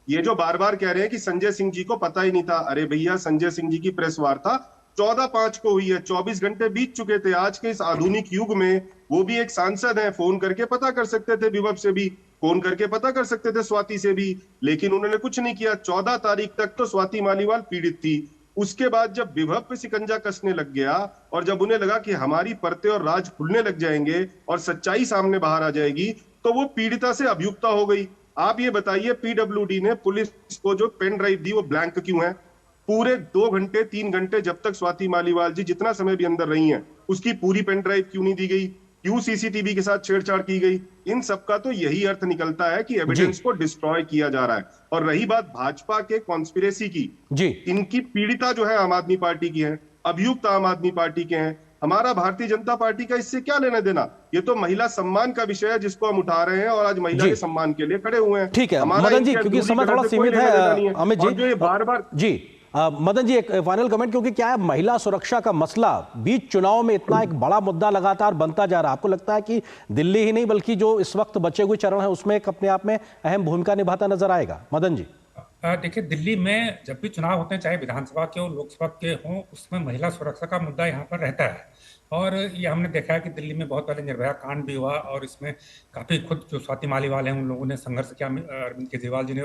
ये जो बार-बार कह रहे हैं कि संजय सिंह जी को पता ही नहीं था, अरे भैया, संजय सिंह जी की प्रेस वार्ता 14/5 को हुई है, 24 घंटे बीत चुके थे। आज के इस आधुनिक युग में वो भी एक सांसद है, फोन करके पता कर सकते थे, विभव से भी फोन करके पता कर सकते थे, स्वाति से भी, लेकिन उन्होंने कुछ नहीं किया। 14 तारीख तक तो स्वाति मालीवाल पीड़ित थी। उसके बाद जब विभव पे शिकंजा कसने लग गया और जब उन्हें लगा कि हमारी परतें और राज खुलने लग जाएंगे और सच्चाई सामने बाहर आ जाएगी, तो वो पीड़िता से अभियुक्ता हो गई। आप ये बताइए, पीडब्ल्यूडी ने पुलिस को जो पेन ड्राइव दी वो ब्लैंक क्यों है? पूरे 2 घंटे 3 घंटे जब तक स्वाति मालीवाल जी जितना समय भी अंदर रही हैं, उसकी पूरी पेन ड्राइव क्यों नहीं दी गई? क्यों सीसीटीवी के साथ छेड़छाड़ की गई? इन सब का तो यही अर्थ निकलता है कि एविडेंस को डिस्ट्रॉय किया जा रहा है। और रही बात भाजपा के कॉन्स्पिरेसी की, जी, इनकी पीड़िता जो है आम आदमी पार्टी की है, अभियुक्त आम आदमी पार्टी के हैं। हमारा भारतीय जनता पार्टी का इससे क्या लेना देना? ये तो महिला सम्मान का विषय है जिसको हम उठा रहे हैं और आज महिला के सम्मान के लिए खड़े हुए हैं। ठीक है मदन जी, क्योंकि समय थोड़ा सीमित है, अमित जी बार-बार जी मदन जी एक फाइनल कमेंट, क्योंकि क्या है महिला सुरक्षा का मसला बीच चुनाव में इतना एक बड़ा मुद्दा लगातार बनता जा रहा है, आपको लगता है कि दिल्ली ही नहीं बल्कि जो इस वक्त बचे हुए चरण है उसमें एक अपने आप में अहम भूमिका निभाता नजर आएगा? मदन जी देखिए, दिल्ली में जब भी चुनाव होते हैं, चाहे विधानसभा के हो लोकसभा के हों, उसमें महिला सुरक्षा का मुद्दा यहाँ पर रहता है। और ये हमने देखा है कि दिल्ली में बहुत पहले निर्भया कांड भी हुआ और इसमें काफ़ी खुद जो स्वाति मालीवाल हैं उन लोगों ने संघर्ष किया। अरविंद केजरीवाल जी ने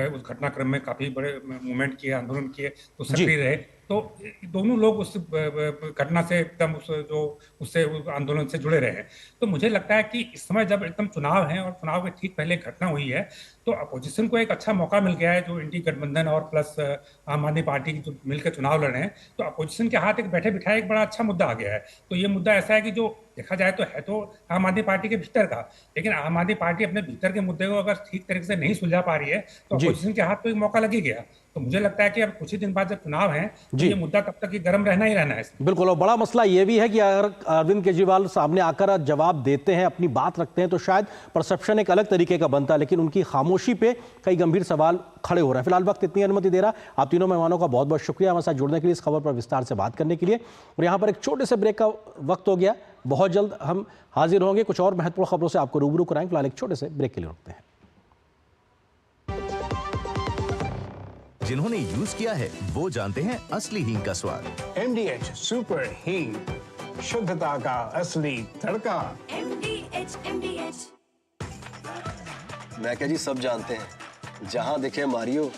उस घटनाक्रम में काफ़ी बड़े मूवमेंट किए, आंदोलन किए, तो सक्रिय रहे। तो दोनों लोग उस घटना से एकदम उससे आंदोलन से जुड़े रहे हैं। तो मुझे लगता है कि इस समय जब एकदम चुनाव है और चुनाव के ठीक पहले घटना हुई है, तो अपोजिशन को एक अच्छा मौका मिल गया है, जो इंडी गठबंधन और प्लस आम आदमी पार्टी की जो मिलकर चुनाव लड़ रहे हैं, तो अपोजिशन के हाथ एक बैठे बिठाए एक बड़ा अच्छा मुद्दा आ गया है। तो ये मुद्दा ऐसा है कि जो देखा जाए तो है तो आम आदमी पार्टी के भीतर का, लेकिन आम आदमी पार्टी अपने भीतर के मुद्दे को अगर ठीक तरीके से नहीं सुलझा पा रही है तो अपोजिशन के हाथ तो एक मौका लग ही गया। तो मुझे लगता है कि अब कुछ ही दिन बाद जब चुनाव है तो ये मुद्दा तब तक गर्म रहना ही रहना है। बिल्कुल, और बड़ा मसला ये भी है कि अगर अरविंद केजरीवाल सामने आकर जवाब देते हैं, अपनी बात रखते हैं, तो शायद परसेप्शन एक अलग तरीके का बनता है, लेकिन उनकी खामोशी पे कई गंभीर सवाल खड़े हो रहे हैं। फिलहाल वक्त इतनी अनुमति दे रहा। आप तीनों मेहमानों का बहुत बहुत शुक्रिया हमारे साथ जुड़ने के लिए, इस खबर पर विस्तार से बात करने के लिए। और यहाँ पर एक छोटे से ब्रेक का वक्त हो गया, बहुत जल्द हम हाजिर होंगे, कुछ और महत्वपूर्ण खबरों से आपको रूबरू कराएंगे। फिलहाल एक छोटे से ब्रेक के लिए रुकते हैं। जिन्होंने यूज किया है वो जानते हैं असली हींग का स्वाद। MDH सुपर हींग, शुद्धता का असली तड़का। MDH। मैं क्या जी, सब जानते हैं, जहां दिखे मारियो,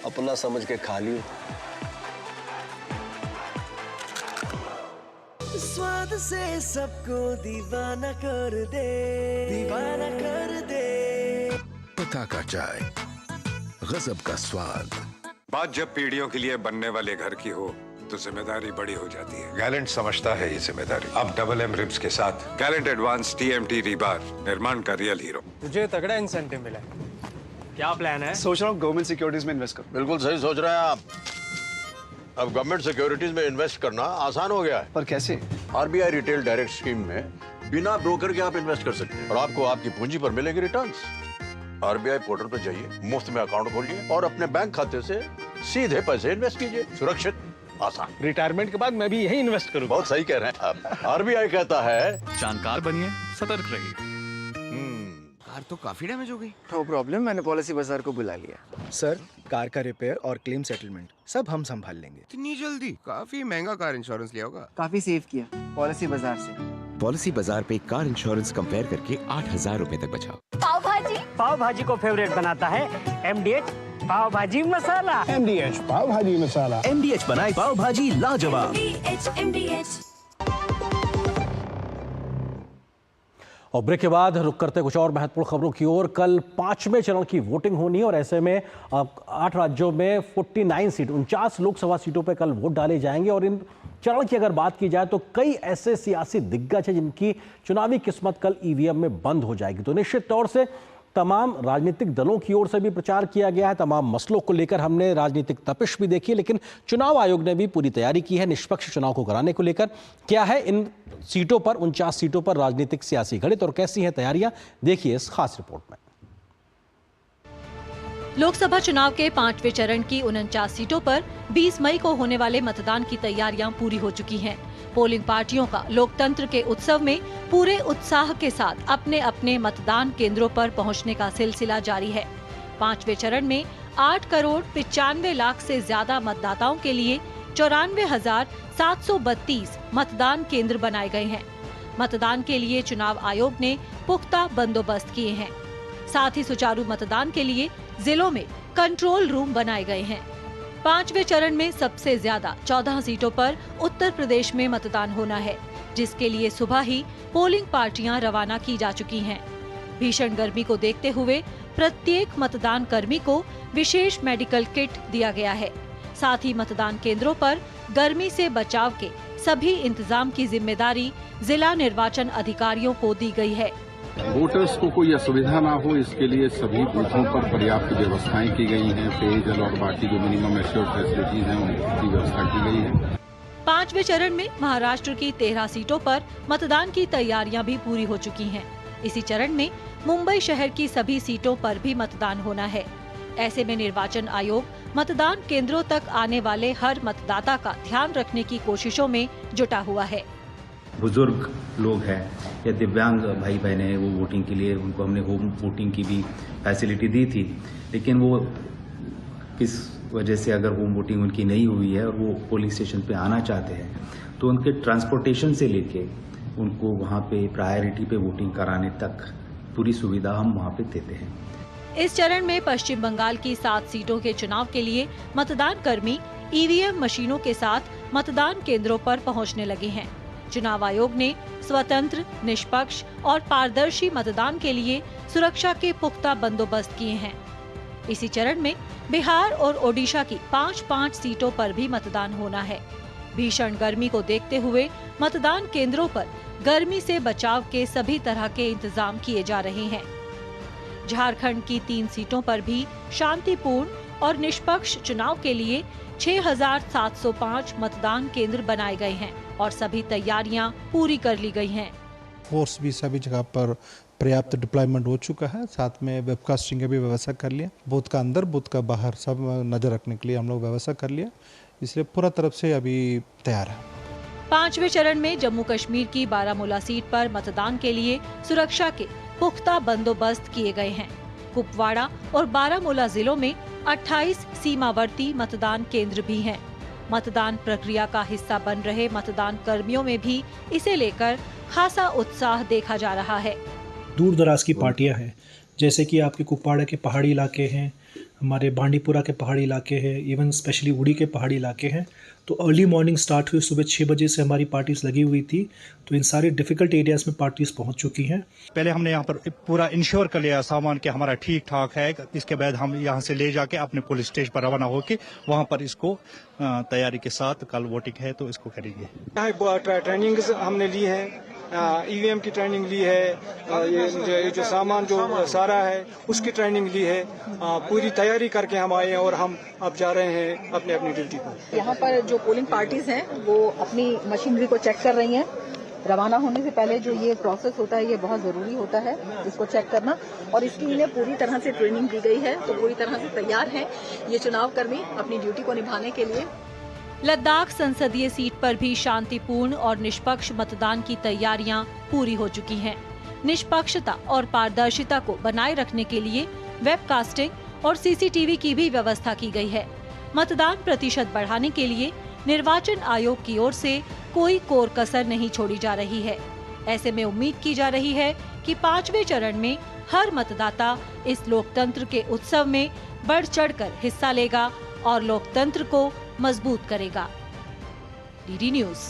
अपना समझ के खा लियो। स्वाद से सबको दीवाना कर दे, दीवाना कर दे। पता का चाय, गजब का स्वाद। बात जब पीढ़ियों के लिए बनने वाले घर की हो तो जिम्मेदारी बड़ी हो जाती है। गैलेंट समझता है ये जिम्मेदारी। अब डबल M रिब्स के साथ गैलेंट एडवांस TMT रीबार, निर्माण का रियल हीरो। तुझे तगड़ा इंसेंटिव मिला है, क्या प्लान है? सोच रहा हूँ गवर्नमेंट सिक्योरिटीज में इन्वेस्ट करूं। बिल्कुल सही सोच रहे हैं आप। अब गवर्नमेंट सिक्योरिटीज में इन्वेस्ट करना आसान हो गया है। पर कैसे? RBI रिटेल डायरेक्ट स्कीम में बिना ब्रोकर के आप इन्वेस्ट कर सकते हैं और आपको आपकी पूंजी पर मिलेगी रिटर्न्स। RBI पोर्टल पर जाइए, मुफ्त में अकाउंट खोलिए और अपने बैंक खाते से सीधे पैसे इन्वेस्ट कीजिए। सुरक्षित, आसान। रिटायरमेंट के बाद मैं भी यही इन्वेस्ट करूंगा। बहुत सही कह रहे हैं आप। RBI कहता है जानकार बनिए, सतर्क रहिए। कार तो काफी डैमेज हो गई। नो प्रॉब्लम, मैंने पॉलिसी बाजार को बुला लिया। सर, कार का रिपेयर और क्लेम सेटलमेंट सब हम संभाल लेंगे। इतनी जल्दी? काफी महंगा कार इंश्योरेंस लिया होगा। काफी सेव किया पॉलिसी बाजार से। पॉलिसी बाजार पे कार इंश्योरेंस कंपेयर करके 8,000 रुपए तक बचाओ। पाव भाजी को फेवरेट बनाता है MDH पाव भाजी मसाला। MDH पाव भाजी मसाला। MDH बनाए पाव भाजी लाजवाब। और ब्रेक के बाद रुक करते कुछ और महत्वपूर्ण खबरों की ओर। कल 5वें चरण की वोटिंग होनी है और ऐसे में 8 राज्यों में 49 सीट 49 लोकसभा सीटों पर कल वोट डाले जाएंगे। और इन चरण की अगर बात की जाए तो कई ऐसे सियासी दिग्गज हैं जिनकी चुनावी किस्मत कल EVM में बंद हो जाएगी। तो निश्चित तौर से तमाम राजनीतिक दलों की ओर से भी प्रचार किया गया है, तमाम मसलों को लेकर हमने राजनीतिक तपिश भी देखी, लेकिन चुनाव आयोग ने भी पूरी तैयारी की है निष्पक्ष चुनाव को कराने को लेकर। क्या है इन सीटों पर, 49 सीटों पर राजनीतिक सियासी गणित और कैसी हैं तैयारियां, देखिए इस खास रिपोर्ट में। लोकसभा चुनाव के 5वें चरण की 49 सीटों पर 20 मई को होने वाले मतदान की तैयारियां पूरी हो चुकी हैं। पोलिंग पार्टियों का लोकतंत्र के उत्सव में पूरे उत्साह के साथ अपने अपने मतदान केंद्रों पर पहुंचने का सिलसिला जारी है। 5वें चरण में 8 करोड़ 95 लाख से ज्यादा मतदाताओं के लिए 94,732 मतदान केंद्र बनाए गए हैं। मतदान के लिए चुनाव आयोग ने पुख्ता बंदोबस्त किए हैं। साथ ही सुचारू मतदान के लिए जिलों में कंट्रोल रूम बनाए गए हैं। 5वें चरण में सबसे ज्यादा 14 सीटों पर उत्तर प्रदेश में मतदान होना है, जिसके लिए सुबह ही पोलिंग पार्टियां रवाना की जा चुकी हैं। भीषण गर्मी को देखते हुए प्रत्येक मतदान कर्मी को विशेष मेडिकल किट दिया गया है। साथ ही मतदान केंद्रों पर गर्मी से बचाव के सभी इंतजाम की जिम्मेदारी जिला निर्वाचन अधिकारियों को दी गई है। वोटर्स को कोई असुविधा ना हो, इसके लिए सभी बूथों पर पर्याप्त व्यवस्थाएं की गई हैं। पेयजल और बाकी जो मिनिमम एश्योर्ड फैसिलिटीज हैं उनकी व्यवस्था की गई है। 5वें चरण में महाराष्ट्र की 13 सीटों पर मतदान की तैयारियां भी पूरी हो चुकी हैं। इसी चरण में मुंबई शहर की सभी सीटों पर भी मतदान होना है। ऐसे में निर्वाचन आयोग मतदान केंद्रों तक आने वाले हर मतदाता का ध्यान रखने की कोशिशों में जुटा हुआ है। बुजुर्ग लोग हैं या दिव्यांग भाई बहन हैं, वो वोटिंग के लिए उनको हमने होम वोटिंग की भी फैसिलिटी दी थी, लेकिन वो किस वजह से अगर होम वोटिंग उनकी नहीं हुई है और वो पोलिंग स्टेशन पे आना चाहते हैं तो उनके ट्रांसपोर्टेशन से लेके उनको वहाँ पे प्रायोरिटी पे वोटिंग कराने तक पूरी सुविधा हम वहाँ पे देते हैं। इस चरण में पश्चिम बंगाल की 7 सीटों के चुनाव के लिए मतदान कर्मी EVM मशीनों के साथ मतदान केंद्रों पर पहुँचने लगे हैं। चुनाव आयोग ने स्वतंत्र, निष्पक्ष और पारदर्शी मतदान के लिए सुरक्षा के पुख्ता बंदोबस्त किए हैं। इसी चरण में बिहार और ओडिशा की 5-5 सीटों पर भी मतदान होना है। भीषण गर्मी को देखते हुए मतदान केंद्रों पर गर्मी से बचाव के सभी तरह के इंतजाम किए जा रहे हैं। झारखंड की 3 सीटों पर भी शांतिपूर्ण और निष्पक्ष चुनाव के लिए 6,705 मतदान केंद्र बनाए गए हैं और सभी तैयारियां पूरी कर ली गई हैं। फोर्स भी सभी जगह पर पर्याप्त डिप्लॉयमेंट हो चुका है। साथ में वेबकास्टिंग की भी व्यवस्था कर लिया। बूथ का अंदर बूथ का बाहर सब नजर रखने के लिए हम लोग व्यवस्था कर लिया, इसलिए पूरा तरफ से अभी तैयार है। 5वें चरण में जम्मू कश्मीर की बारामूला सीट पर मतदान के लिए सुरक्षा के पुख्ता बंदोबस्त किए गए हैं। कुपवाड़ा और बारामूला जिलों में 28 सीमावर्ती मतदान केंद्र भी हैं। मतदान प्रक्रिया का हिस्सा बन रहे मतदान कर्मियों में भी इसे लेकर खासा उत्साह देखा जा रहा है। दूर दराज की पार्टियां हैं, जैसे कि आपके कुपवाड़ा के पहाड़ी इलाके हैं, हमारे बांडीपुरा के पहाड़ी इलाके हैं, इवन स्पेशली उड़ी के पहाड़ी इलाके हैं। तो अर्ली मॉर्निंग स्टार्ट हुई, सुबह 6 बजे से हमारी पार्टीज लगी हुई थी। तो इन सारे डिफिकल्ट एरियाज में पार्टीज पहुंच चुकी हैं। पहले हमने यहाँ पर पूरा इंश्योर कर लिया सामान कि हमारा ठीक ठाक है। इसके बाद हम यहाँ से ले जाके अपने पुलिस स्टेशन पर रवाना होकर वहाँ पर इसको तैयारी के साथ कल वोटिंग है तो इसको करेंगे। यहाँ ट्रेनिंग हमने ली है, ईवीएम की ट्रेनिंग ली है, ये जो सामान जो सारा है उसकी ट्रेनिंग ली है। पूरी तैयारी करके हम आए हैं और हम अब जा रहे हैं अपने अपनी ड्यूटी पर। यहाँ पर जो पोलिंग पार्टीज हैं वो अपनी मशीनरी को चेक कर रही हैं। रवाना होने से पहले जो ये प्रोसेस होता है ये बहुत जरूरी होता है, इसको चेक करना, और इसकी इन्हें पूरी तरह से ट्रेनिंग दी गई है, तो पूरी तरह से तैयार है ये चुनाव कर्मी अपनी ड्यूटी को निभाने के लिए। लद्दाख संसदीय सीट पर भी शांतिपूर्ण और निष्पक्ष मतदान की तैयारियां पूरी हो चुकी हैं। निष्पक्षता और पारदर्शिता को बनाए रखने के लिए वेबकास्टिंग और सीसीटीवी की भी व्यवस्था की गई है। मतदान प्रतिशत बढ़ाने के लिए निर्वाचन आयोग की ओर से कोई कोर कसर नहीं छोड़ी जा रही है। ऐसे में उम्मीद की जा रही है कि 5वें चरण में हर मतदाता इस लोकतंत्र के उत्सव में बढ़ चढ़कर हिस्सा लेगा और लोकतंत्र को मजबूत करेगा। DD news.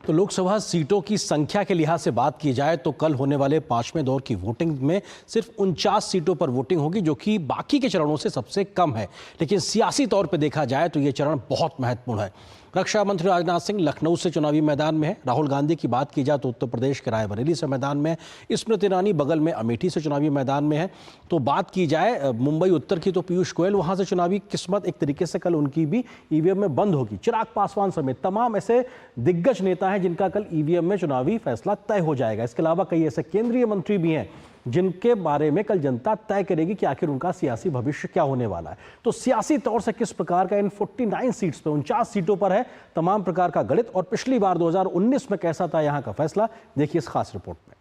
तो लोकसभा सीटों की संख्या के लिहाज से बात की जाए तो कल होने वाले 5वें दौर की वोटिंग में सिर्फ 49 सीटों पर वोटिंग होगी, जो कि बाकी के चरणों से सबसे कम है। लेकिन सियासी तौर पर देखा जाए तो ये चरण बहुत महत्वपूर्ण है। रक्षा मंत्री राजनाथ सिंह लखनऊ से चुनावी मैदान में है। राहुल गांधी की बात की जाए तो उत्तर प्रदेश के रायबरेली से मैदान में है। स्मृति ईरानी बगल में अमेठी से चुनावी मैदान में है। तो बात की जाए मुंबई उत्तर की तो पीयूष गोयल वहां से चुनावी किस्मत एक तरीके से कल उनकी भी ईवीएम में बंद होगी। चिराग पासवान समेत तमाम ऐसे दिग्गज नेता हैं जिनका कल ईवीएम में चुनावी फैसला तय हो जाएगा। इसके अलावा कई ऐसे केंद्रीय मंत्री भी हैं जिनके बारे में कल जनता तय करेगी कि आखिर उनका सियासी भविष्य क्या होने वाला है। तो सियासी तौर से किस प्रकार का इन 49 सीट्स पे 49 सीटों पर है तमाम प्रकार का गणित, और पिछली बार 2019 में कैसा था यहां का फैसला, देखिए इस खास रिपोर्ट में।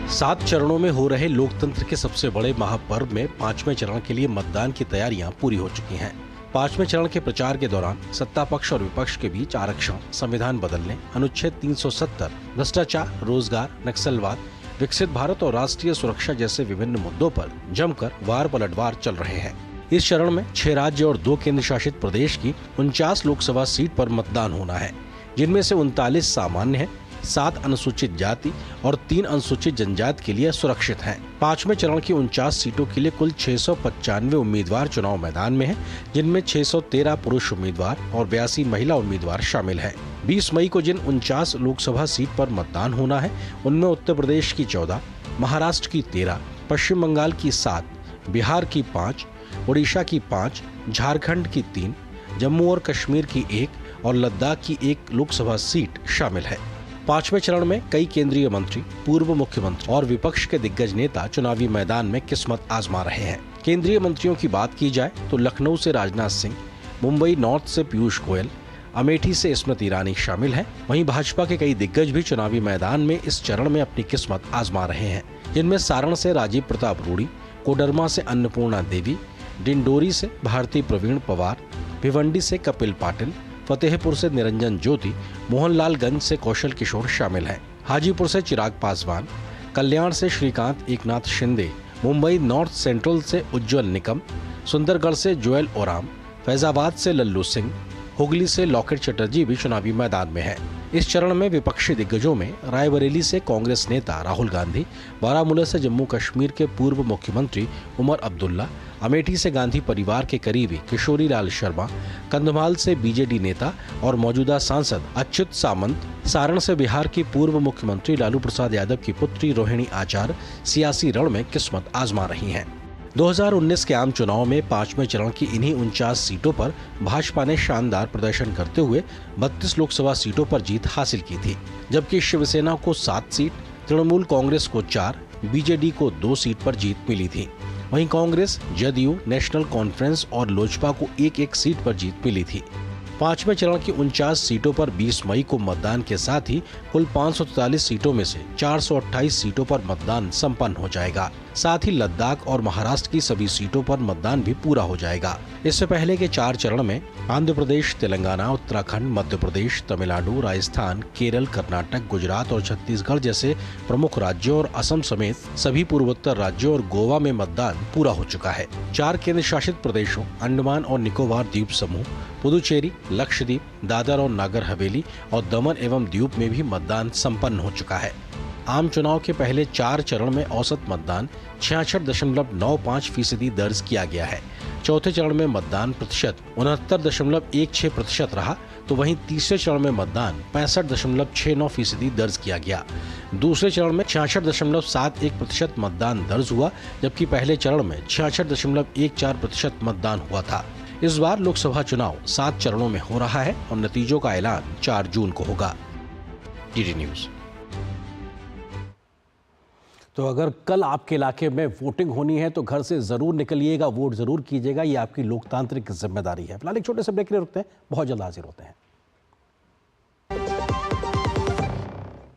7 चरणों में हो रहे लोकतंत्र के सबसे बड़े महापर्व में 5वें चरण के लिए मतदान की तैयारियां पूरी हो चुकी हैं। 5वें चरण के प्रचार के दौरान सत्ता पक्ष और विपक्ष के बीच आरक्षण, संविधान बदलने, अनुच्छेद 370, भ्रष्टाचार, रोजगार, नक्सलवाद, विकसित भारत और राष्ट्रीय सुरक्षा जैसे विभिन्न मुद्दों पर जमकर वार पलटवार चल रहे हैं। इस चरण में 6 राज्य और 2 केंद्र शासित प्रदेश की 49 लोकसभा सीट पर मतदान होना है, जिनमें से 39 सामान्य है, 7 अनुसूचित जाति और 3 अनुसूचित जनजाति के लिए सुरक्षित हैं। 5वें चरण की 49 सीटों के लिए कुल 695 उम्मीदवार चुनाव मैदान में हैं, जिनमें 613 पुरुष उम्मीदवार और 82 महिला उम्मीदवार शामिल हैं। 20 मई को जिन 49 लोकसभा सीट पर मतदान होना है उनमें उत्तर प्रदेश की 14, महाराष्ट्र की 13, पश्चिम बंगाल की 7, बिहार की 5, उड़ीसा की 5, झारखंड की 3, जम्मू और कश्मीर की 1 और लद्दाख की 1 लोकसभा सीट शामिल है। 5वें चरण में कई केंद्रीय मंत्री, पूर्व मुख्यमंत्री और विपक्ष के दिग्गज नेता चुनावी मैदान में किस्मत आजमा रहे हैं। केंद्रीय मंत्रियों की बात की जाए तो लखनऊ से राजनाथ सिंह, मुंबई नॉर्थ से पीयूष गोयल, अमेठी से स्मृति ईरानी शामिल हैं। वहीं भाजपा के कई दिग्गज भी चुनावी मैदान में इस चरण में अपनी किस्मत आजमा रहे हैं, जिनमें सारण से राजीव प्रताप रूडी, कोडरमा से अन्नपूर्णा देवी, डिंडोरी से भारती प्रवीण पवार, भिवंडी से कपिल पाटिल, फतेहपुर से निरंजन ज्योति, मोहनलालगंज से कौशल किशोर शामिल हैं। हाजीपुर से चिराग पासवान, कल्याण से श्रीकांत एकनाथ शिंदे, मुंबई नॉर्थ सेंट्रल से उज्जवल निकम, सुंदरगढ़ से जोएल ओराम, फैजाबाद से लल्लू सिंह, हुगली से लॉकेट चटर्जी भी चुनावी मैदान में है। इस चरण में विपक्षी दिग्गजों में रायबरेली से कांग्रेस नेता राहुल गांधी, बारामूला से जम्मू कश्मीर के पूर्व मुख्यमंत्री उमर अब्दुल्ला, अमेठी से गांधी परिवार के करीबी किशोरी लाल शर्मा, कंधमाल से बीजेडी नेता और मौजूदा सांसद अच्युत सामंत, सारण से बिहार की पूर्व मुख्यमंत्री लालू प्रसाद यादव की पुत्री रोहिणी आचार्य सियासी रण में किस्मत आजमा रही हैं। 2019 के आम चुनाव में 5वें चरण की इन्हीं 49 सीटों पर भाजपा ने शानदार प्रदर्शन करते हुए 32 लोकसभा सीटों पर जीत हासिल की थी, जबकि शिवसेना को 7 सीट, तृणमूल कांग्रेस को 4, बीजेडी को 2 सीट पर जीत मिली थी। वहीं कांग्रेस, जदयू, नेशनल कॉन्फ्रेंस और लोजपा को 1-1 सीट पर जीत मिली थी। 5वें चरण की 49 सीटों पर 20 मई को मतदान के साथ ही कुल 543 सीटों में से 428 सीटों पर मतदान संपन्न हो जाएगा। साथ ही लद्दाख और महाराष्ट्र की सभी सीटों पर मतदान भी पूरा हो जाएगा। इससे पहले के 4 चरण में आंध्र प्रदेश, तेलंगाना, उत्तराखंड, मध्य प्रदेश, तमिलनाडु, राजस्थान, केरल, कर्नाटक, गुजरात और छत्तीसगढ़ जैसे प्रमुख राज्यों और असम समेत सभी पूर्वोत्तर राज्यों और गोवा में मतदान पूरा हो चुका है। 4 केंद्र शासित प्रदेशों अंडमान और निकोबार द्वीप समूह, पुदुचेरी, लक्षद्वीप, दादर और नागर हवेली और दमन एवं दीव में भी मतदान संपन्न हो चुका है। आम चुनाव के पहले 4 चरण में औसत मतदान 66.95% दर्ज किया गया है। चौथे चरण में मतदान प्रतिशत 69.16% रहा, तो वहीं तीसरे चरण में मतदान 65.69% दर्ज किया गया। दूसरे चरण में 66.71% मतदान दर्ज हुआ, जबकि पहले चरण में 66.14% मतदान हुआ था। इस बार लोकसभा चुनाव 7 चरणों में हो रहा है और नतीजों का ऐलान 4 जून को होगा। DD news. तो अगर कल आपके इलाके में वोटिंग होनी है तो घर से जरूर निकलिएगा, वोट जरूर कीजिएगा, ये आपकी लोकतांत्रिक जिम्मेदारी है। फिलहाल एक छोटे से ब्रेक के लिए रुकते हैं, बहुत जल्द हाजिर होते हैं।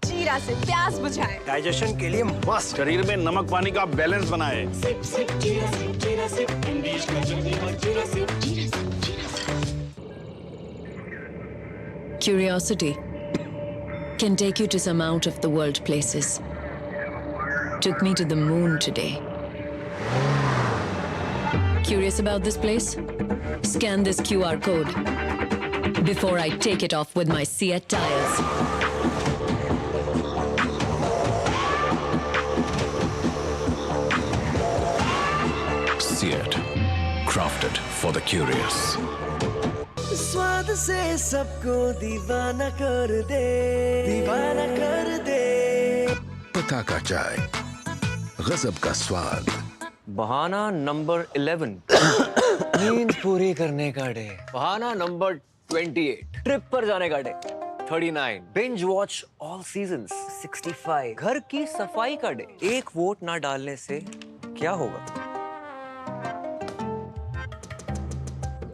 जीरा से प्यास बुझाए, डाइजेशन के लिए मस्त, शरीर में नमक पानी का बैलेंस बनाए। Curiosity can take you to some out of the world places. Took me to the moon today. Curious about this place? Scan this QR code before I take it off with my Seat tires. Seat, crafted for the curious. स्वाद से सबको दीवाना कर दे, दीवाना कर दे। पताका चाय, गजब का स्वाद। बहाना नंबर 11 नींद पूरी करने का डे। बहाना नंबर 28 ट्रिप पर जाने का day. 39 binge watch all seasons. 65 घर की सफाई का डे। एक वोट ना डालने से क्या होगा?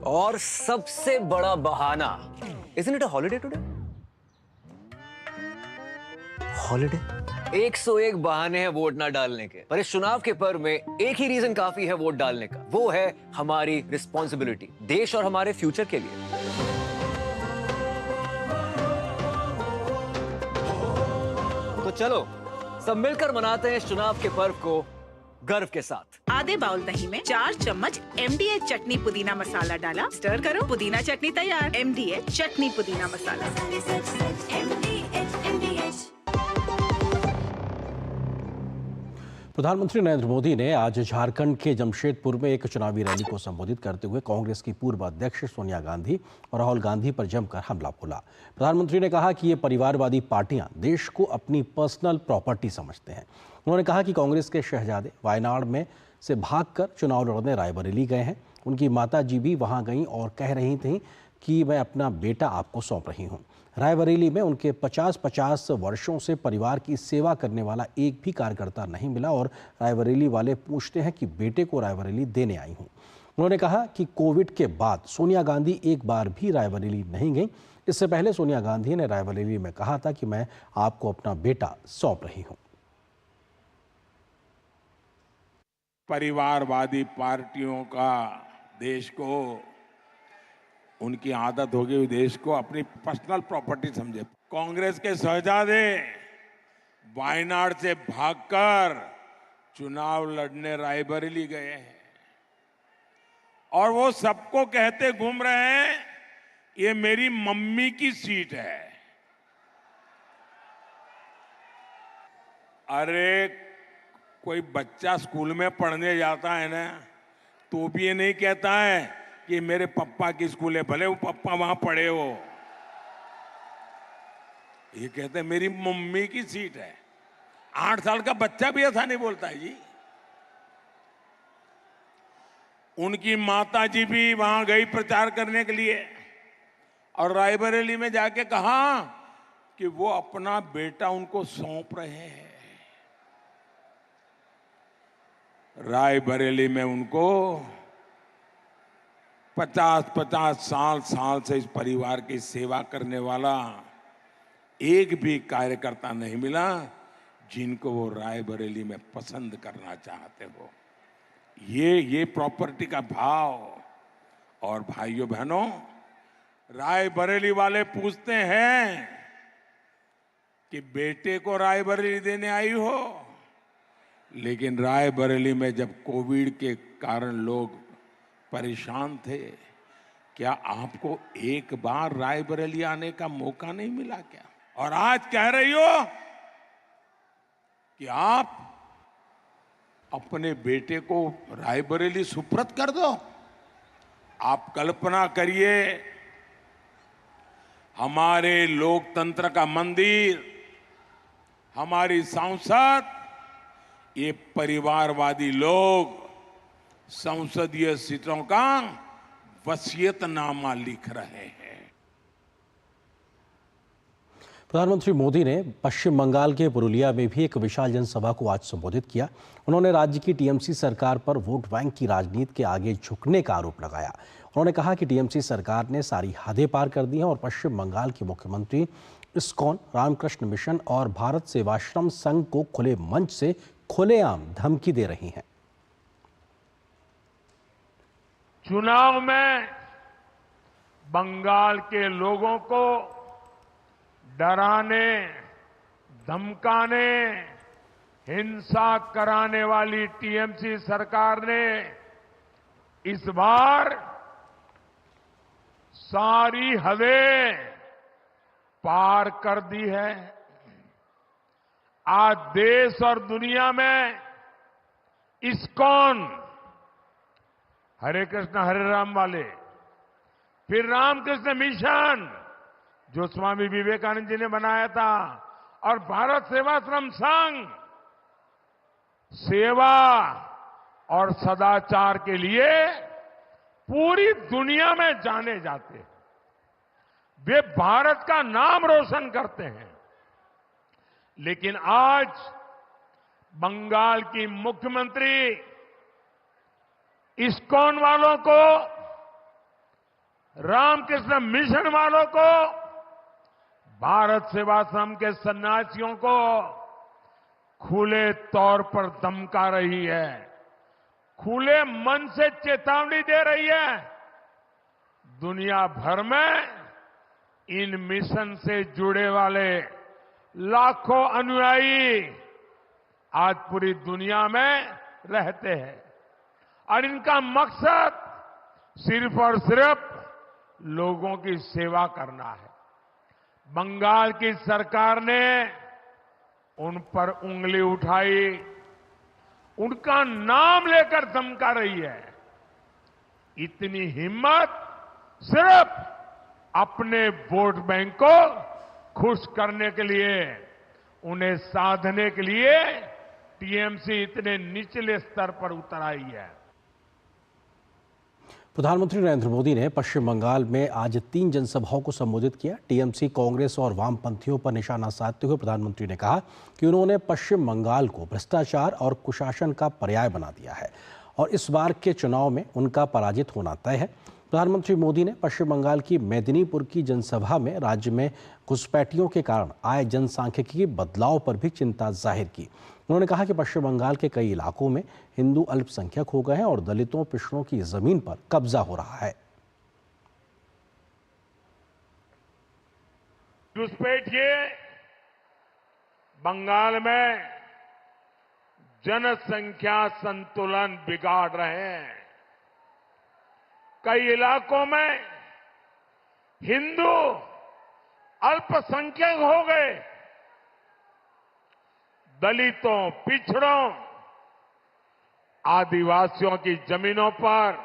और सबसे बड़ा बहाना, Isn't it a holiday today? Holiday? 101 बहाने हैं वोट ना डालने के, पर इस चुनाव के पर्व में एक ही रीजन काफी है वोट डालने का, वो है हमारी रिस्पॉन्सिबिलिटी देश और हमारे फ्यूचर के लिए। तो चलो सब मिलकर मनाते हैं इस चुनाव के पर्व को गर्व के साथ। आधे बाउल दही में 4 चम्मच MDH चटनी पुदीना मसाला डाला, स्टर करो, पुदीना चटनी तैयार। MDH चटनी पुदीना मसाला। प्रधानमंत्री नरेंद्र मोदी ने आज झारखंड के जमशेदपुर में एक चुनावी रैली को संबोधित करते हुए कांग्रेस की पूर्व अध्यक्ष सोनिया गांधी और राहुल गांधी पर जमकर हमला बोला। प्रधानमंत्री ने कहा कि ये परिवारवादी पार्टियां देश को अपनी पर्सनल प्रॉपर्टी समझते हैं। उन्होंने कहा कि कांग्रेस के शहजादे वायनाड में से भागकर चुनाव लड़ने रायबरेली गए हैं। उनकी माताजी भी वहां गईं और कह रही थीं कि मैं अपना बेटा आपको सौंप रही हूं। रायबरेली में उनके 50 वर्षों से परिवार की सेवा करने वाला एक भी कार्यकर्ता नहीं मिला और रायबरेली वाले पूछते हैं कि बेटे को रायबरेली देने आई हूं। उन्होंने कहा कि कोविड के बाद सोनिया गांधी एक बार भी रायबरेली नहीं गई। इससे पहले सोनिया गांधी ने रायबरेली में कहा था कि मैं आपको अपना बेटा सौंप रही हूं। परिवारवादी पार्टियों का देश को, उनकी आदत हो गई देश को अपनी पर्सनल प्रॉपर्टी समझे। कांग्रेस के शहजादे वायनाड से भागकर चुनाव लड़ने रायबरेली गए हैं और वो सबको कहते घूम रहे हैं ये मेरी मम्मी की सीट है, अरे कोई बच्चा स्कूल में पढ़ने जाता है ना, तो भी ये नहीं कहता है कि मेरे पापा की स्कूल है, भले वो पापा वहां पढ़े हो। ये कहते हैं मेरी मम्मी की सीट है। 8 साल का बच्चा भी ऐसा नहीं बोलता है जी। उनकी माता जी भी वहां गई प्रचार करने के लिए और रायबरेली में जाके कहा कि वो अपना बेटा उनको सौंप रहे हैं। रायबरेली में उनको 50-50 साल से इस परिवार की सेवा करने वाला एक भी कार्यकर्ता नहीं मिला जिनको वो रायबरेली में पसंद करना चाहते हो। ये प्रॉपर्टी का भाव। और भाइयों बहनों, रायबरेली वाले पूछते हैं कि बेटे को रायबरेली देने आई हो, लेकिन रायबरेली में जब कोविड के कारण लोग परेशान थे, क्या आपको एक बार रायबरेली आने का मौका नहीं मिला क्या? और आज कह रही हो कि आप अपने बेटे को रायबरेली सुपुर्द कर दो। आप कल्पना करिए, हमारे लोकतंत्र का मंदिर, हमारी सांसद, ये परिवारवादी लोग संसदीय सीटों का वसीयतनामा लिख रहे हैं। प्रधानमंत्री मोदी ने पश्चिम बंगाल के पुरुलिया में भी एक विशाल जनसभा को आज संबोधित किया। उन्होंने राज्य की टीएमसी सरकार पर वोट बैंक की राजनीति के आगे झुकने का आरोप लगाया। उन्होंने कहा कि टीएमसी सरकार ने सारी हदें पार कर दी हैं और पश्चिम बंगाल के मुख्यमंत्री इस्कॉन, रामकृष्ण मिशन और भारत सेवाश्रम संघ को खुले मंच से खुलेआम धमकी दे रही हैं। चुनाव में बंगाल के लोगों को डराने, धमकाने, हिंसा कराने वाली टीएमसी सरकार ने इस बार सारी हदें पार कर दी है। आज देश और दुनिया में इस्कॉन, हरे कृष्ण हरे राम वाले, फिर रामकृष्ण मिशन जो स्वामी विवेकानंद जी ने बनाया था, और भारत सेवाश्रम संघ सेवा और सदाचार के लिए पूरी दुनिया में जाने जाते हैं। वे भारत का नाम रोशन करते हैं। लेकिन आज बंगाल की मुख्यमंत्री इस्कॉन वालों को, रामकृष्ण मिशन वालों को, भारत सेवाश्रम के सन्यासियों को खुले तौर पर धमका रही है, खुले मन से चेतावनी दे रही है। दुनिया भर में इन मिशन से जुड़े वाले लाखों अनुयायी आज पूरी दुनिया में रहते हैं और इनका मकसद सिर्फ और सिर्फ लोगों की सेवा करना है। बंगाल की सरकार ने उन पर उंगली उठाई, उनका नाम लेकर धमका रही है। इतनी हिम्मत सिर्फ अपने वोट बैंक को खुश करने के लिए, उन्हें साधने के लिए टीएमसी इतने निचले स्तर पर उतर आई है। प्रधानमंत्री नरेंद्र मोदी ने पश्चिम बंगाल में आज 3 जनसभाओं को संबोधित किया। टीएमसी, कांग्रेस और वामपंथियों पर निशाना साधते हुए प्रधानमंत्री ने कहा कि उन्होंने पश्चिम बंगाल को भ्रष्टाचार और कुशासन का पर्याय बना दिया है और इस बार के चुनाव में उनका पराजित होना तय है। प्रधानमंत्री मोदी ने पश्चिम बंगाल की मेदिनीपुर की जनसभा में राज्य में घुसपैठियों के कारण आए जनसांख्यिकी बदलाव पर भी चिंता जाहिर की। उन्होंने कहा कि पश्चिम बंगाल के कई इलाकों में हिंदू अल्पसंख्यक हो गए हैं और दलितों, पिछड़ों की जमीन पर कब्जा हो रहा है। घुसपैठिए बंगाल में जनसंख्या संतुलन बिगाड़ रहे हैं। कई इलाकों में हिंदू अल्पसंख्यक हो गए, दलितों, पिछड़ों, आदिवासियों की जमीनों पर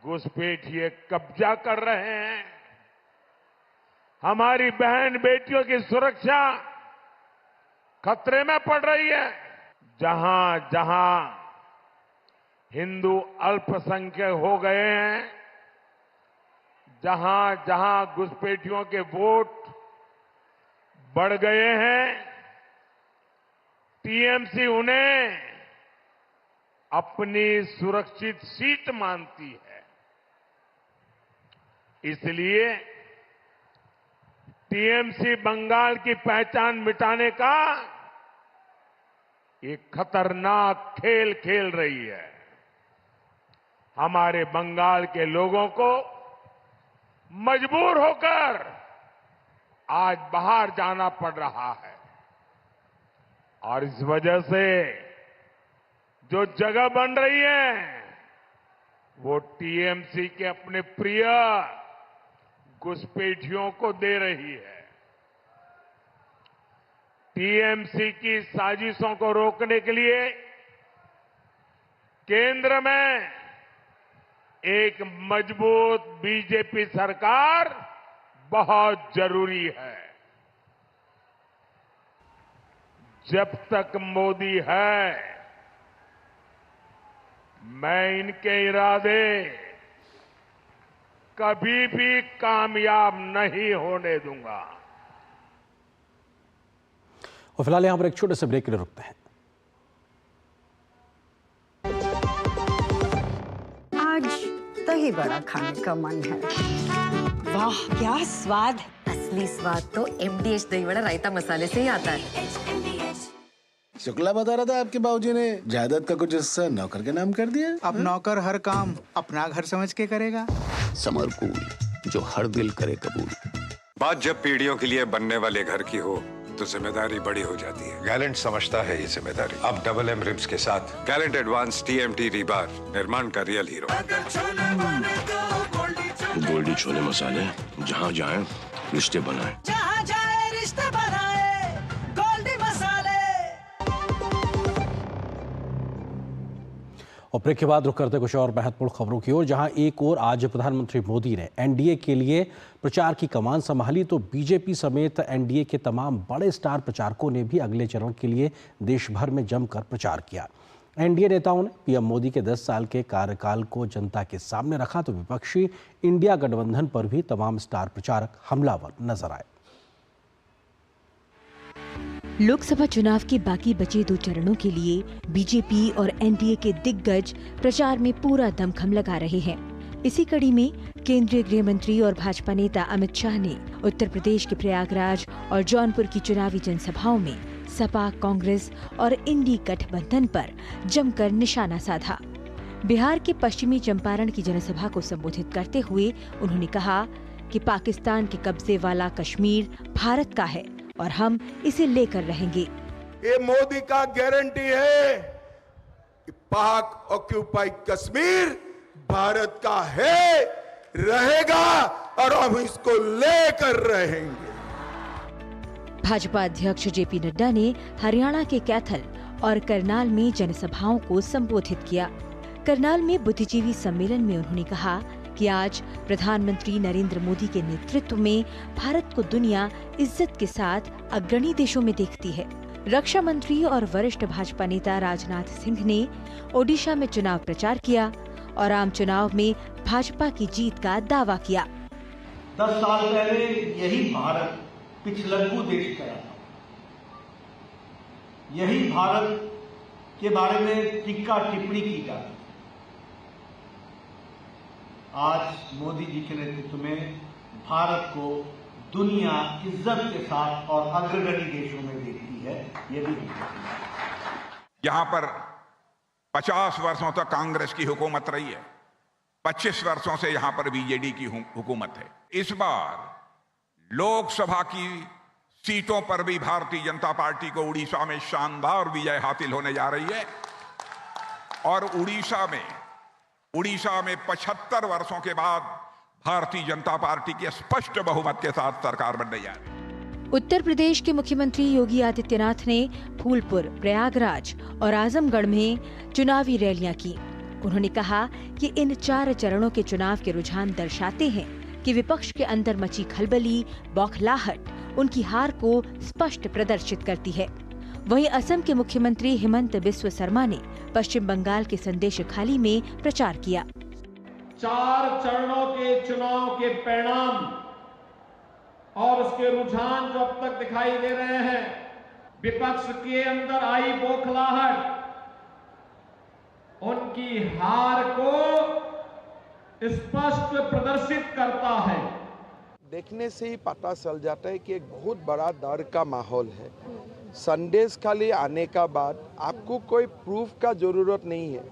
घुसपैठिए कब्जा कर रहे हैं। हमारी बहन बेटियों की सुरक्षा खतरे में पड़ रही है। जहां जहां हिंदू अल्पसंख्यक हो गए हैं, जहां जहां घुसपैठियों के वोट बढ़ गए हैं, टीएमसी उन्हें अपनी सुरक्षित सीट मानती है। इसलिए टीएमसी बंगाल की पहचान मिटाने का एक खतरनाक खेल खेल रही है। हमारे बंगाल के लोगों को मजबूर होकर आज बाहर जाना पड़ रहा है और इस वजह से जो जगह बन रही है वो टीएमसी के अपने प्रिय घुसपैठियों को दे रही है। टीएमसी की साजिशों को रोकने के लिए केंद्र में एक मजबूत बीजेपी सरकार बहुत जरूरी है। जब तक मोदी है, मैं इनके इरादे कभी भी कामयाब नहीं होने दूंगा। और फिलहाल यहां पर एक छोटे से ब्रेक के लिए रुकते हैं। आज दही बड़ा खाने का मन है। वाह क्या स्वाद! असली स्वाद तो MDH दही बड़ा रायता मसाले से ही आता है। शुक्ला बता रहा था आपके बाबूजी ने जायदाद का कुछ हिस्सा नौकर के नाम कर दिया। अब नौकर हर काम अपना घर समझ के करेगा। समरकूल, जो हर दिल करे कबूल। बात जब पीढ़ियों के लिए बनने वाले घर की हो तो जिम्मेदारी बड़ी हो जाती है। गैलेंट समझता है ये जिम्मेदारी। अब डबल M रिब्स के साथ गैलेंट एडवांस TMT रीबार, निर्माण का रियल हीरो। गोल्डी छोले मसाले, जहाँ जाए रिश्ते बनाए। जहाँ जाए रिश्ते बनाए, गोल्डी मसाले। और ब्रेक के बाद रुक करते कुछ और महत्वपूर्ण खबरों की ओर, जहां एक ओर आज प्रधानमंत्री मोदी ने एनडीए के लिए प्रचार की कमान संभाली, तो बीजेपी समेत एनडीए के तमाम बड़े स्टार प्रचारकों ने भी अगले चरण के लिए देश भर में जमकर प्रचार किया। एनडीए नेताओं ने पीएम मोदी के 10 साल के कार्यकाल को जनता के सामने रखा, तो विपक्षी इंडिया गठबंधन पर भी तमाम स्टार प्रचारक हमलावर नजर आए। लोकसभा चुनाव के बाकी बचे 2 चरणों के लिए बीजेपी और एनडीए के दिग्गज प्रचार में पूरा दमखम लगा रहे हैं। इसी कड़ी में केंद्रीय गृह मंत्री और भाजपा नेता अमित शाह ने उत्तर प्रदेश के प्रयागराज और जौनपुर की चुनावी जनसभाओं में सपा, कांग्रेस और इंडी गठबंधन पर जमकर निशाना साधा। बिहार के पश्चिमी चंपारण की जनसभा को संबोधित करते हुए उन्होंने कहा कि पाकिस्तान के कब्जे वाला कश्मीर भारत का है और हम इसे लेकर रहेंगे। ये मोदी का गारंटी है कि पाक ऑक्यूपाई कश्मीर भारत का है, रहेगा और हम इसको लेकर रहेंगे। भाजपा अध्यक्ष जेपी नड्डा ने हरियाणा के कैथल और करनाल में जनसभाओं को संबोधित किया। करनाल में बुद्धिजीवी सम्मेलन में उन्होंने कहा कि आज प्रधानमंत्री नरेंद्र मोदी के नेतृत्व में भारत को दुनिया इज्जत के साथ अग्रणी देशों में देखती है। रक्षा मंत्री और वरिष्ठ भाजपा नेता राजनाथ सिंह ने ओडिशा में चुनाव प्रचार किया और आम चुनाव में भाजपा की जीत का दावा किया। 10 साल पहले यही भारत पिछलग्गू देश गया था। यही भारत के बारे में टीका टिप्पणी की जाती। आज मोदी जी के नेतृत्व में भारत को दुनिया इज्जत के साथ और अग्रगणी देशों में देखती है। ये भी यहाँ पर 50 वर्षों तक कांग्रेस की हुकूमत रही है, 25 वर्षों से यहाँ पर बीजेडी की हुकूमत है। इस बार लोकसभा की सीटों पर भी भारतीय जनता पार्टी को उड़ीसा में शानदार विजय हासिल होने जा रही है और उड़ीसा में 75 वर्षों के बाद भारतीय जनता पार्टी के स्पष्ट बहुमत के साथ सरकार बनने जा रही है। उत्तर प्रदेश के मुख्यमंत्री योगी आदित्यनाथ ने फूलपुर, प्रयागराज और आजमगढ़ में चुनावी रैलियां की। उन्होंने कहा कि इन 4 चरणों के चुनाव के रुझान दर्शाते हैं कि विपक्ष के अंदर मची खलबली, बौखलाहट उनकी हार को स्पष्ट प्रदर्शित करती है। वहीं असम के मुख्यमंत्री हिमंत बिस्व शर्मा ने पश्चिम बंगाल के संदेश खाली में प्रचार किया। 4 चरणों के चुनाव के परिणाम और उसके रुझान जो अब तक दिखाई दे रहे हैं, विपक्ष के अंदर आई बौखलाहट उनकी हार को स्पष्ट प्रदर्शित करता है। देखने से ही पता चल जाता है कि एक बहुत बड़ा डर का माहौल है। संदेश खाली आने का बाद आपको कोई प्रूफ का जरूरत नहीं है।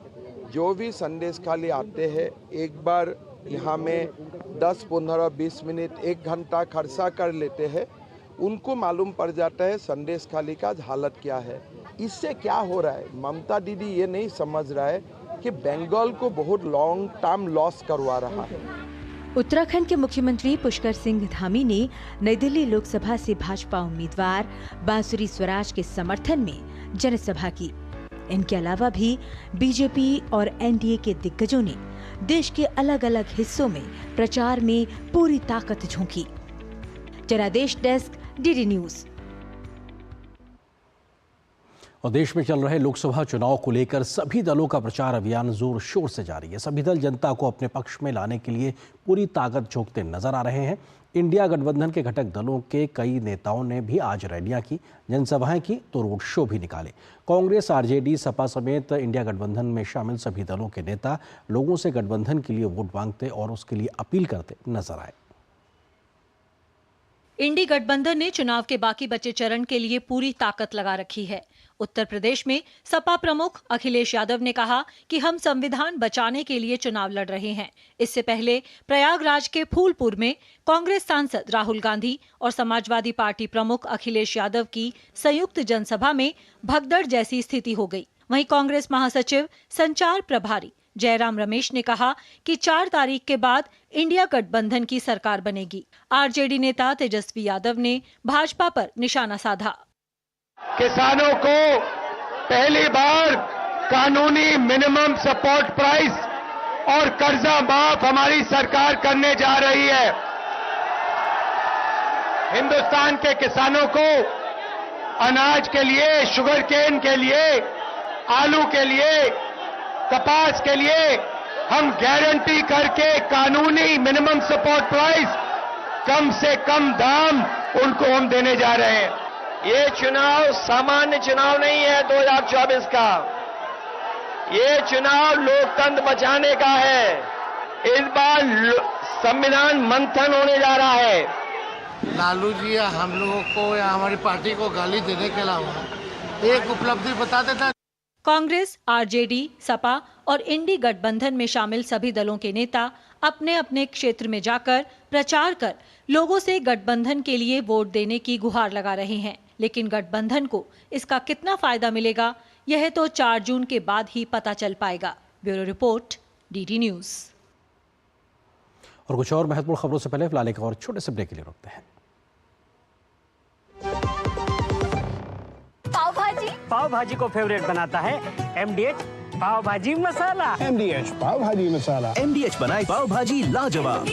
जो भी संदेश खाली आते हैं, एक बार यहाँ में 10, 15, 20 मिनट, 1 घंटा खर्चा कर लेते हैं, उनको मालूम पड़ जाता है संदेश खाली का हालत क्या है। इससे क्या हो रहा है, ममता दीदी ये नहीं समझ रहा है कि बंगाल को बहुत लॉन्ग टर्म लॉस करवा रहा है। उत्तराखंड के मुख्यमंत्री पुष्कर सिंह धामी ने नई दिल्ली लोकसभा से भाजपा उम्मीदवार बांसुरी स्वराज के समर्थन में जनसभा की। इनके अलावा भी बीजेपी और एनडीए के दिग्गजों ने देश के अलग अलग हिस्सों में प्रचार में पूरी ताकत झोंकी। जनादेश डेस्क, डीडी न्यूज। और देश में चल रहे लोकसभा चुनाव को लेकर सभी दलों का प्रचार अभियान जोर शोर से जारी है। सभी दल जनता को अपने पक्ष में लाने के लिए पूरी ताकत झोंकते नजर आ रहे हैं। इंडिया गठबंधन के घटक दलों के कई नेताओं ने भी आज रैलियां की, जनसभाएं की तो रोड शो भी निकाले। कांग्रेस, आरजेडी, सपा समेत इंडिया गठबंधन में शामिल सभी दलों के नेता लोगों से गठबंधन के लिए वोट मांगते और उसके लिए अपील करते नजर आए। इंडी गठबंधन ने चुनाव के बाकी बचे चरण के लिए पूरी ताकत लगा रखी है। उत्तर प्रदेश में सपा प्रमुख अखिलेश यादव ने कहा कि हम संविधान बचाने के लिए चुनाव लड़ रहे हैं। इससे पहले प्रयागराज के फूलपुर में कांग्रेस सांसद राहुल गांधी और समाजवादी पार्टी प्रमुख अखिलेश यादव की संयुक्त जनसभा में भगदड़ जैसी स्थिति हो गई। वहीं कांग्रेस महासचिव संचार प्रभारी जयराम रमेश ने कहा कि 4 तारीख के बाद इंडिया गठबंधन की सरकार बनेगी। आरजेडी नेता तेजस्वी यादव ने भाजपा पर निशाना साधा। किसानों को पहली बार कानूनी मिनिमम सपोर्ट प्राइस और कर्जा माफ हमारी सरकार करने जा रही है। हिंदुस्तान के किसानों को अनाज के लिए, शुगर केन के लिए, आलू के लिए, कपास के लिए हम गारंटी करके कानूनी मिनिमम सपोर्ट प्राइस, कम से कम दाम उनको हम देने जा रहे हैं। ये चुनाव सामान्य चुनाव नहीं है 2024 का, ये चुनाव लोकतंत्र बचाने का है। इस बार संविधान मंथन होने जा रहा है। लालू जी या हम लोगों को या हमारी पार्टी को गाली देने के अलावा एक उपलब्धि बता देता। कांग्रेस, आरजेडी, सपा और इंडी गठबंधन में शामिल सभी दलों के नेता अपने अपने क्षेत्र में जाकर प्रचार कर लोगों से गठबंधन के लिए वोट देने की गुहार लगा रहे हैं। लेकिन गठबंधन को इसका कितना फायदा मिलेगा, यह तो 4 जून के बाद ही पता चल पाएगा। Bureau report, DD news. और कुछ और महत्वपूर्ण खबरों से पहले फिलहाल एक और छोटे से ब्रेक के लिए रुकते हैं। पाव भाजी को फेवरेट बनाता है MDH पाव भाजी मसाला। MDH पाव भाजी मसाला। MDH बनाए पाव भाजी लाजवाब।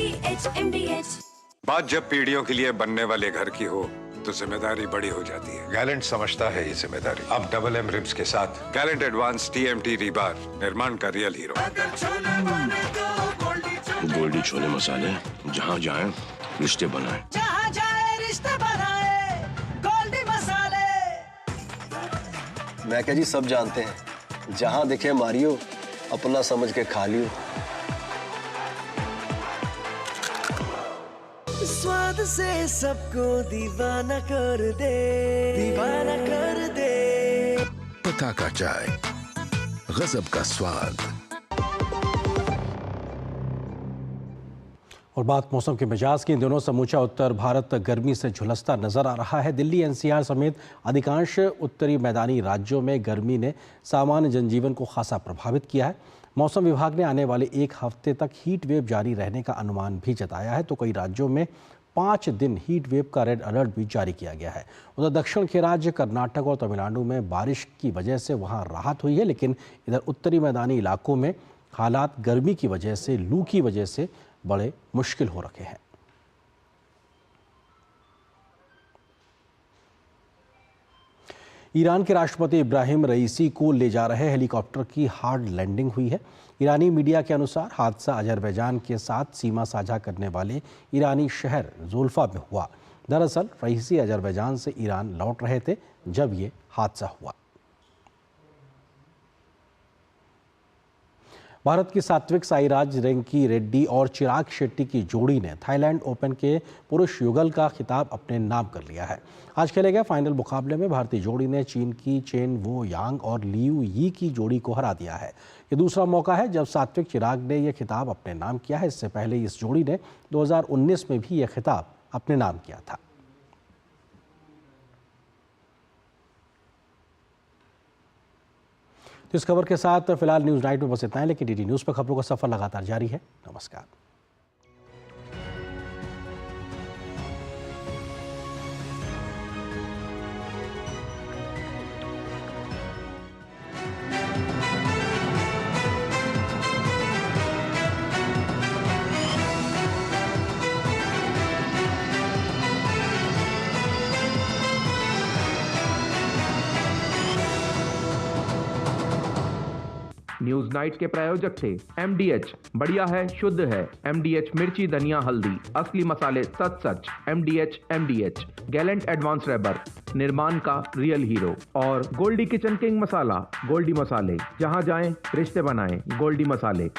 बात जब पीढ़ियों के लिए बनने वाले घर की हो तो जिम्मेदारी बड़ी हो जाती है। गैलेंट समझता है ये जिम्मेदारी। अब डबल M रिब्स के साथ गैलेंट एडवांस TMT रीबार, निर्माण का रियल हीरो। गोल्डी छोले मसाले, जहाँ जाए रिश्ते बनाए। जहाँ जाए रिश्ते बनाए, गोल्डी मसाले। मैं क्या जी, सब जानते हैं, जहाँ दिखे मारियो, अपना समझ के खा लियो। स्वाद से सबको दीवाना कर दे, दीवाना कर दे। पता का चाय, गजब का स्वाद। और बात मौसम के मिजाज की। इन दिनों समूचा उत्तर भारत गर्मी से झुलसता नजर आ रहा है। दिल्ली, NCR समेत अधिकांश उत्तरी मैदानी राज्यों में गर्मी ने सामान्य जनजीवन को खासा प्रभावित किया है। मौसम विभाग ने आने वाले 1 हफ्ते तक हीट वेव जारी रहने का अनुमान भी जताया है, तो कई राज्यों में 5 दिन हीट वेव का रेड अलर्ट भी जारी किया गया है। उधर दक्षिण के राज्य कर्नाटक और तमिलनाडु में बारिश की वजह से वहां राहत हुई है, लेकिन इधर उत्तरी मैदानी इलाकों में हालात गर्मी की वजह से, लू की वजह से बड़े मुश्किल हो रखे हैं। ईरान के राष्ट्रपति इब्राहिम रईसी को ले जा रहे हेलीकॉप्टर की हार्ड लैंडिंग हुई है। ईरानी मीडिया के अनुसार हादसा अजरबैजान के साथ सीमा साझा करने वाले ईरानी शहर जुल्फा में हुआ। दरअसल रईसी अजरबैजान से ईरान लौट रहे थे जब ये हादसा हुआ। भारत की सात्विक साईराज रेंकी रेड्डी और चिराग शेट्टी की जोड़ी ने थाईलैंड ओपन के पुरुष युगल का खिताब अपने नाम कर लिया है। आज खेले गए फाइनल मुकाबले में भारतीय जोड़ी ने चीन की चेन वो यांग और लियू यी की जोड़ी को हरा दिया है। ये दूसरा मौका है जब सात्विक चिराग ने यह खिताब अपने नाम किया है। इससे पहले इस जोड़ी ने 2019 में भी यह खिताब अपने नाम किया था। तो इस खबर के साथ फिलहाल न्यूज़ नाइट में बस इतना है, लेकिन डीडी न्यूज़ पर खबरों का सफर लगातार जारी है। नमस्कार। न्यूज नाइट के प्रायोजक थे MDH, बढ़िया है, शुद्ध है। MDH मिर्ची, धनिया, हल्दी, असली मसाले, सच। MDH गैलेंट एडवांस रबर, निर्माण का रियल हीरो। और गोल्डी किचन किंग मसाला, गोल्डी मसाले, जहां जाएं रिश्ते बनाएं, गोल्डी मसाले।